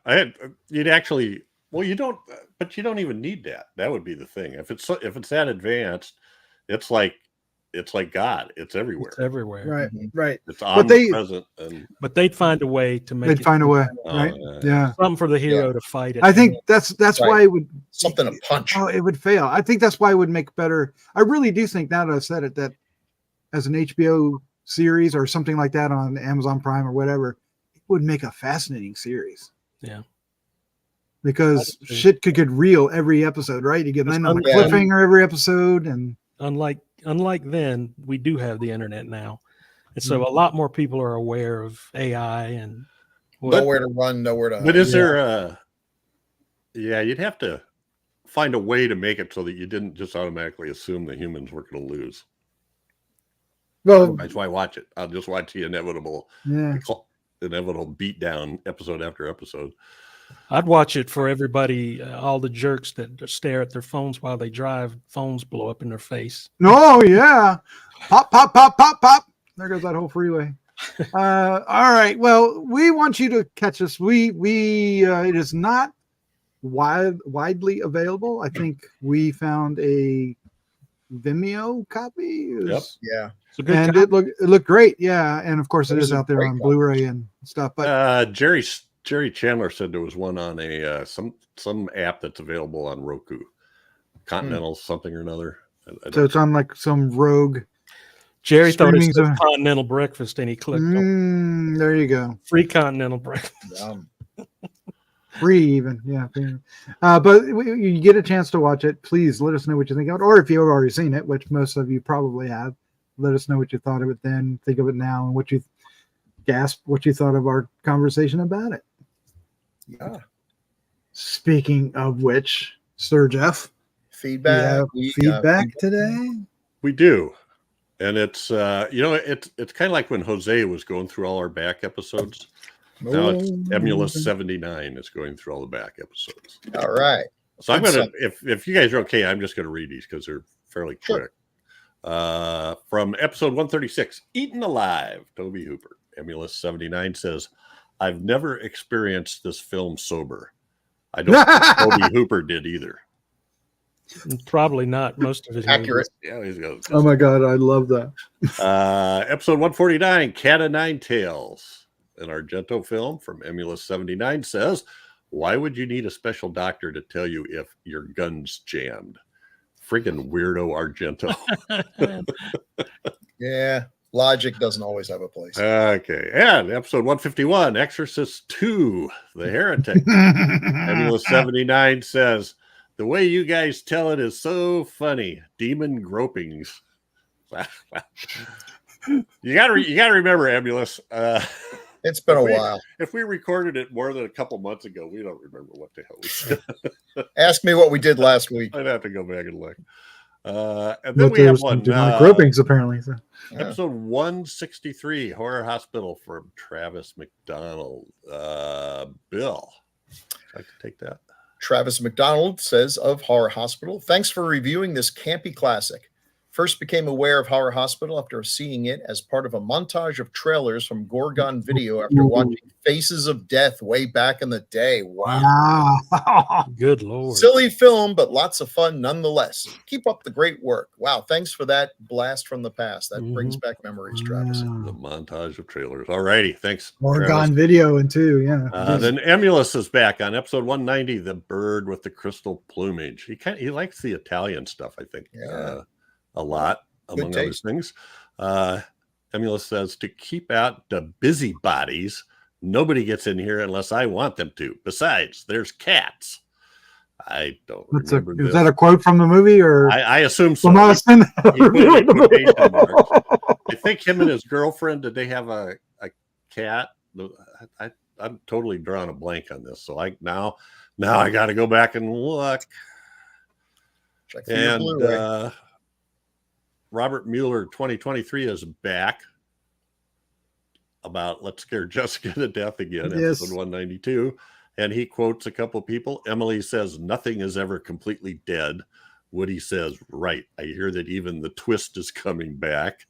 You'd actually. Well, you don't, but you don't even need that. That would be the thing. If it's that advanced, it's like God. It's everywhere. It's everywhere. Right. It's omnipresent. But they'd find a way to make. They'd find a way, right? Yeah. Something for the hero to fight it. I think that's why it would something to punch. Oh, it would fail. I think that's why it would make better. I really do think, now that I've said it, that as an HBO series or something like that on Amazon Prime or whatever, it would make a fascinating series. Yeah. Because shit could get real every episode, right? You get on a cliffhanger every episode, and unlike then, we do have the internet now, and so a lot more people are aware of AI and nowhere to run, nowhere to. But is there you'd have to find a way to make it so that you didn't just automatically assume the humans were going to lose. Well, that's why I watch it. I'll just watch the inevitable beatdown episode after episode. I'd watch it for everybody, all the jerks that stare at their phones while they drive. Phones blow up in their face. Oh yeah, pop, pop, pop, pop, pop. There goes that whole freeway. All right. Well, we want you to catch us. It is not widely available. I think we found a Vimeo copy. Yeah. And it looked great. Yeah, and of course it is out there on Blu-ray and stuff. But Jerry Chandler said there was one on a some app that's available on Roku, Continental something or another. So it's on like some rogue. Jerry thought it was Continental Breakfast, and he clicked on. There you go. Free Continental Breakfast. Free even, yeah. But you get a chance to watch it. Please let us know what you think of it, or if you've already seen it, which most of you probably have. Let us know what you thought of it then, think of it now, and what you thought of our conversation about it. Yeah. Speaking of which, Sir Jeff, feedback today. We do, and it's it's kind of like when Jose was going through all our back episodes. Now it's Emulous 79 is going through all the back episodes. All right. So I'm gonna, if you guys are okay, I'm just gonna read these because they're fairly quick. From episode 136, Eaten Alive, Toby Hooper. Emulous 79 says, I've never experienced this film sober. I don't think Toby Hooper did either. Probably not. Most of it accurate. Yeah, he's got. Oh my God, I love that. Episode 149, Cat o' Nine Tails. An Argento film from Emulous 79 says, why would you need a special doctor to tell you if your gun's jammed? Freaking weirdo Argento. Yeah, logic doesn't always have a place. Okay, and episode 151, Exorcist 2, The Heretic. Emulous 79 says, the way you guys tell it is so funny. Demon gropings. You gotta remember, Emulous. It's been a while. If we recorded it more than a couple months ago, we don't remember what the hell we said. Ask me what we did last week. I'd have to go back and look. And then we have one. Gropings, apparently. So. Episode 163, Horror Hospital from Travis McDonald. Bill, I'd like to take that. Travis McDonald says of Horror Hospital, thanks for reviewing this campy classic. First became aware of Horror Hospital after seeing it as part of a montage of trailers from Gorgon Video after watching Faces of Death way back in the day. Wow. Good Lord. Silly film, but lots of fun nonetheless. Keep up the great work. Wow. Thanks for that blast from the past. That brings back memories, Travis. The montage of trailers. All righty. Thanks. Gorgon Video and two. Yeah. Then Emulus is back on episode 190, The Bird with the Crystal Plumage. He likes the Italian stuff, I think. Yeah. A lot, among other things. Emulus says, to keep out the busybodies, nobody gets in here unless I want them to. Besides, there's cats. I don't remember this. Is that a quote from the movie? Or I assume so. He put it in quotation marks. I think him and his girlfriend, did they have a cat? I'm totally drawing a blank on this. So now I got to go back and look. Check the Blu-ray. Robert Mueller 2023 is back about Let's Scare Jessica to Death again, episode 192. And he quotes a couple people. Emily says, nothing is ever completely dead. Woody says, right. I hear that even the twist is coming back.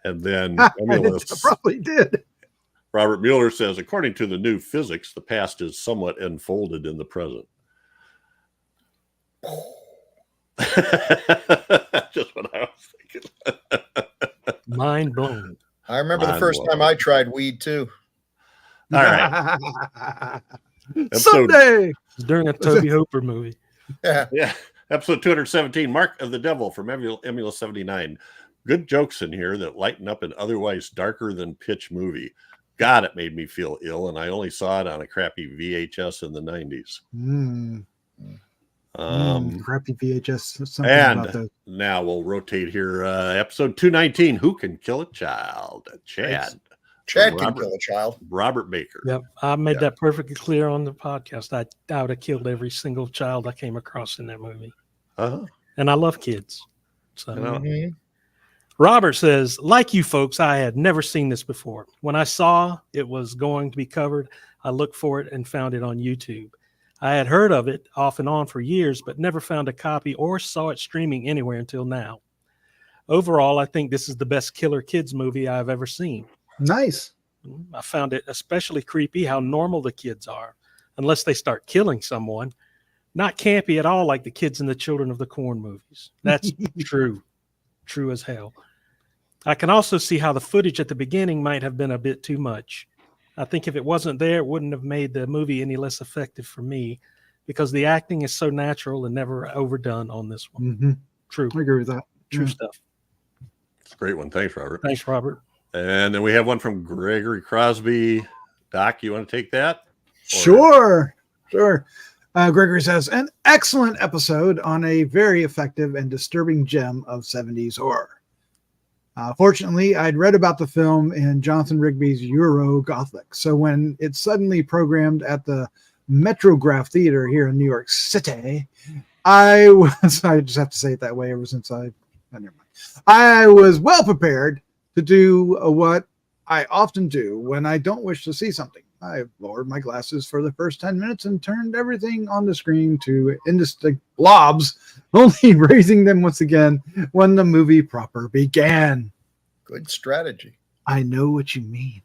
And then Emulus probably did. Robert Mueller says, according to the new physics, the past is somewhat enfolded in the present. Just what I was thinking. Mind blown. I remember the first time I tried weed too. All right. Someday. During a Toby Hooper movie. Yeah. Episode 217, Mark of the Devil from Emulus 79. Good jokes in here that lighten up an otherwise darker than pitch movie. God, it made me feel ill, and I only saw it on a crappy VHS in the 90s. Crappy VHS. And now we'll rotate here. Episode 219, Who Can Kill a Child? Chad can kill a child. Robert Baker. Yep. I made that perfectly clear on the podcast. I would have killed every single child I came across in that movie. And I love kids. So Robert says, like you folks, I had never seen this before. When I saw it was going to be covered, I looked for it and found it on YouTube. I had heard of it off and on for years, but never found a copy or saw it streaming anywhere until now. Overall, I think this is the best killer kids movie I've ever seen. Nice. I found it especially creepy how normal the kids are, unless they start killing someone. Not campy at all like the kids in the Children of the Corn movies. That's true. True as hell. I can also see how the footage at the beginning might have been a bit too much. I think if it wasn't there, it wouldn't have made the movie any less effective for me because the acting is so natural and never overdone on this one. True. I agree with that. True stuff. It's a great one. Thanks, Robert. Thanks, Robert. And then we have one from Gregory Crosby. Doc, you want to take that? Sure. Gregory says, an excellent episode on a very effective and disturbing gem of 70s horror. Fortunately, I'd read about the film in Jonathan Rigby's Euro Gothic. So when it suddenly programmed at the Metrograph Theater here in New York City, I just have to say it that way ever since never mind. I was well prepared to do what I often do when I don't wish to see something. I lowered my glasses for the first 10 minutes and turned everything on the screen to indistinct blobs, only raising them once again when the movie proper began. Good strategy. I know what you mean.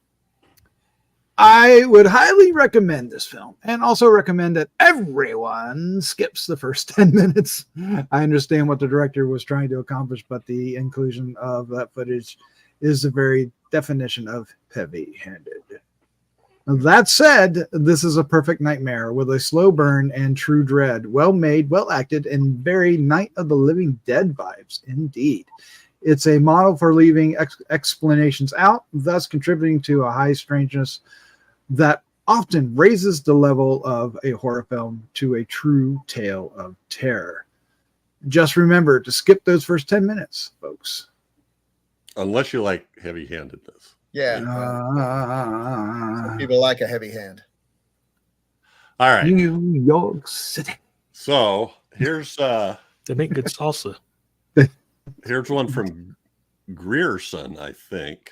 I would highly recommend this film and also recommend that everyone skips the first 10 minutes. I understand what the director was trying to accomplish, but the inclusion of that footage is the very definition of heavy-handed. That said, this is a perfect nightmare with a slow burn and true dread. Well made, well acted, and very Night of the Living Dead vibes indeed. It's a model for leaving explanations out, thus contributing to a high strangeness that often raises the level of a horror film to a true tale of terror. Just remember to skip those first 10 minutes, folks. Unless you like heavy-handedness. Yeah. Some people like a heavy hand. All right. New York City. So here's they make good salsa. Here's one from Grierson, I think.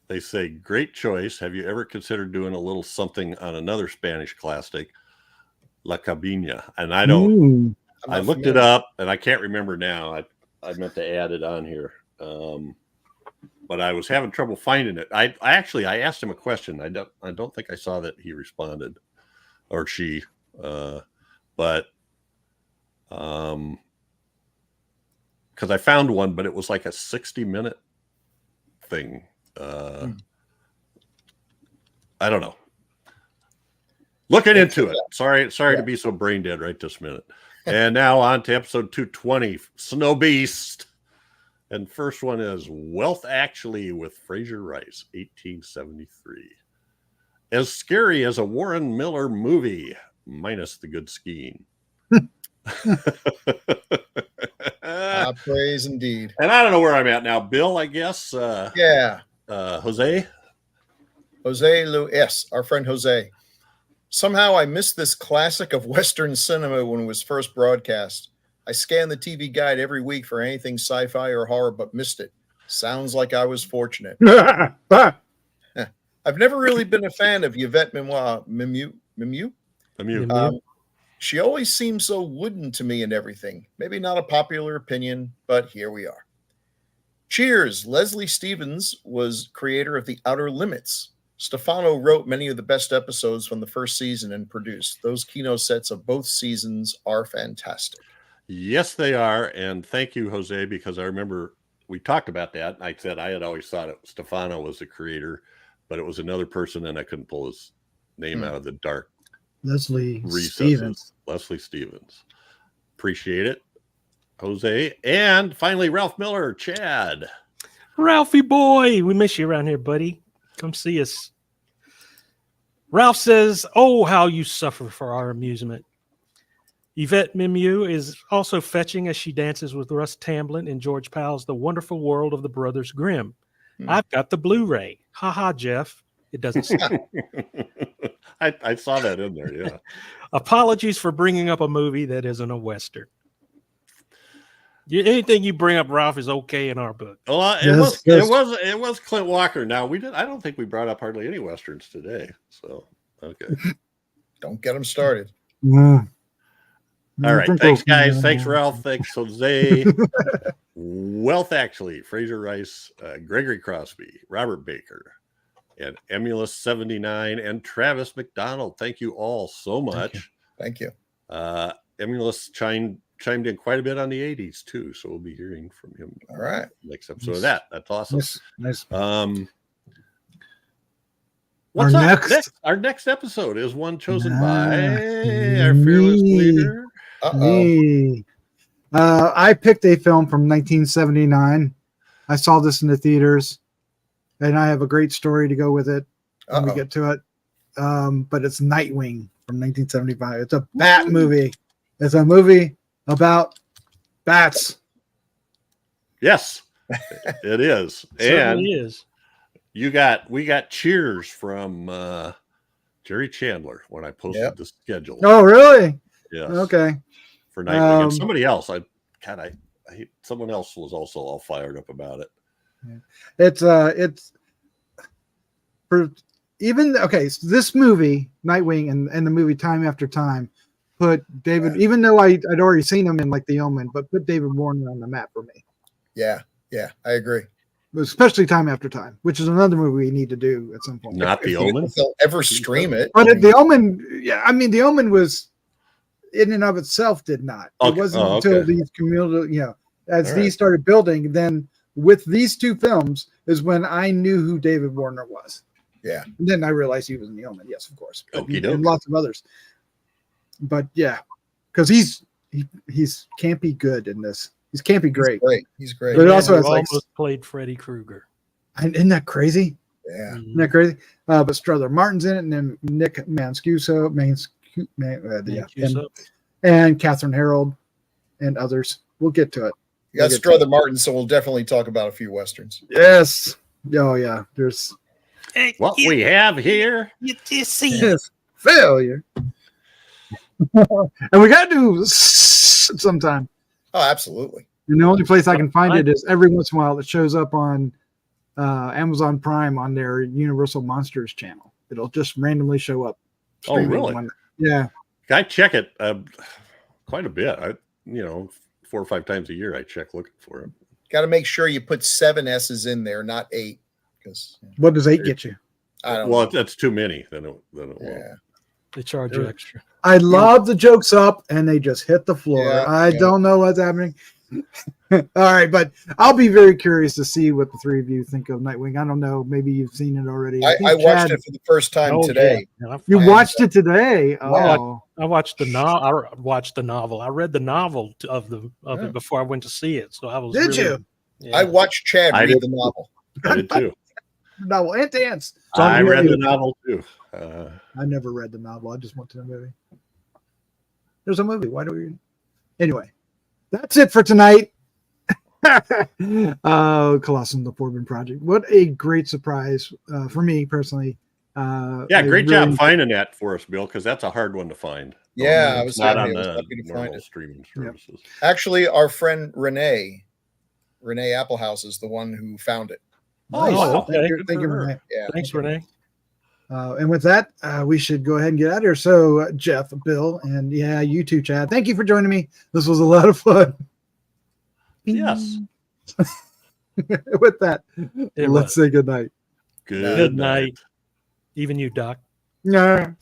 They say, great choice. Have you ever considered doing a little something on another Spanish classic, La Cabina? And I I looked it up and I can't remember now. I meant to add it on here. But I was having trouble finding it. I asked him a question. I don't think I saw that he responded or she, but because I found one, but it was like a 60-minute thing. I don't know. Looking into it. Sorry to be so brain dead right this minute. And now on to episode 220, Snow Beast. And first one is Wealth Actually with Fraser Rice, 1873. As scary as a Warren Miller movie, minus the good skiing. Praise indeed. And I don't know where I'm at now. Bill, I guess. Yeah. Jose? Jose Luis, our friend Jose. Somehow I missed this classic of Western cinema when it was first broadcast. I scanned the TV guide every week for anything sci-fi or horror, but missed it. Sounds like I was fortunate. I've never really been a fan of Yvette Mimieux. She always seems so wooden to me and everything. Maybe not a popular opinion, but here we are. Cheers. Leslie Stevens was creator of The Outer Limits. Stefano wrote many of the best episodes from the first season and produced. Those keynote sets of both seasons are fantastic. Yes, they are. And thank you, Jose, because I remember we talked about that. I said I had always thought Stefano was the creator, but it was another person, and I couldn't pull his name out of the dark. Leslie recesses. Stevens. Leslie Stevens. Appreciate it, Jose. And finally, Ralph Miller, Chad. Ralphie boy, we miss you around here, buddy. Come see us. Ralph says, "Oh, how you suffer for our amusement." Yvette Mimieux is also fetching as she dances with Russ Tamblyn in George Powell's The Wonderful World of the Brothers Grimm. I've got the Blu-ray. Ha ha, Jeff. It doesn't stop. I saw that in there, yeah. Apologies for bringing up a movie that isn't a Western. Anything you bring up, Ralph, is okay in our book. Well, it was Clint Walker. Now I don't think we brought up hardly any Westerns today. So okay. Don't get them started. All right. Thanks, guys. Thanks, Ralph. Thanks, Jose. Wealth Actually, Fraser Rice, Gregory Crosby, Robert Baker, and Emulous 79, and Travis McDonald. Thank you all so much. Thank you. Emulous chimed in quite a bit on the 80s too, so we'll be hearing from him. All right. Next episode of that. That's awesome. Nice. What's up? Our next episode is one chosen by our fearless leader. I picked a film from 1979. I saw this in the theaters, and I have a great story to go with it when we get to it. But it's Nightwing from 1975. It's a bat movie. It's a movie about bats. Yes, it is. It is. We got cheers from Jerry Chandler when I posted the schedule. Oh, really? Yes. Okay. For Nightwing. And somebody else. I hate someone else was also all fired up about it. It's for even so this movie, Nightwing, and the movie Time After Time put David, even though I'd already seen him in like The Omen, but put David Warner on the map for me. Yeah, I agree. Especially Time After Time, which is another movie we need to do at some point. Not The Omen. If they'll ever stream it. But The Omen, The Omen was in and of itself did not. It wasn't until these community, as these started building, then with these two films is when I knew who David Warner was. Yeah. And then I realized he was in The Omen. Yes, of course. And lots of others. But yeah, because he's campy good in this. He's campy great. He's great. But it also has almost played Freddy Krueger. Isn't that crazy? Yeah. Isn't that crazy? But Strother Martin's in it, and then Nick Mancuso, and Catherine Harold, and others. We'll get to it. You got Strother Martin, so we'll definitely talk about a few Westerns. Yes. Oh yeah. There's what we have here. You see failure. And we got to do sometime. Oh, absolutely. And the only place I can find it is every once in a while it shows up on Amazon Prime on their Universal Monsters channel. It'll just randomly show up. Oh, really? Yeah. I check it quite a bit. 4 or 5 times a year I check looking for it. Got to make sure you put 7 S's in there, not 8. Because What does 8 get you? I don't Well, know. that's too many. Then it won't. Yeah. They charge you extra. I love the jokes up and they just hit the floor. Yeah, I don't know what's happening. All right, but I'll be very curious to see what the three of you think of Nightwing. I don't know. Maybe you've seen it already. I think watched it for the first time Oh, today. yeah. You And, watched it today? Oh, I watched the novel. I watched the novel. I read the novel of it before I went to see it. So I was. Did really, you? Yeah. I watched Chad I read did. the novel. I did too. novel and dance. I read the novel too. I never read the novel. I just went to the movie. There's a movie. Why do we? Anyway, that's it for tonight. Colossus and the Forbin Project. What a great surprise for me personally. Yeah, great job finding that for us, Bill, because that's a hard one to find. Yeah, I It's was not happy. on I was the happy to find normal it. streaming services. Actually, our friend Renee Applehouse is the one who found it. Nice. Oh, okay. Thank you, Good for her. Renee. Yeah. Thanks, Renee. And with that, we should go ahead and get out of here. So, Jeff, Bill, and yeah, you too, Chad. Thank you for joining me. This was a lot of fun. Yes. With that, let's say good night. Good Good night. Even you, Doc. Yeah.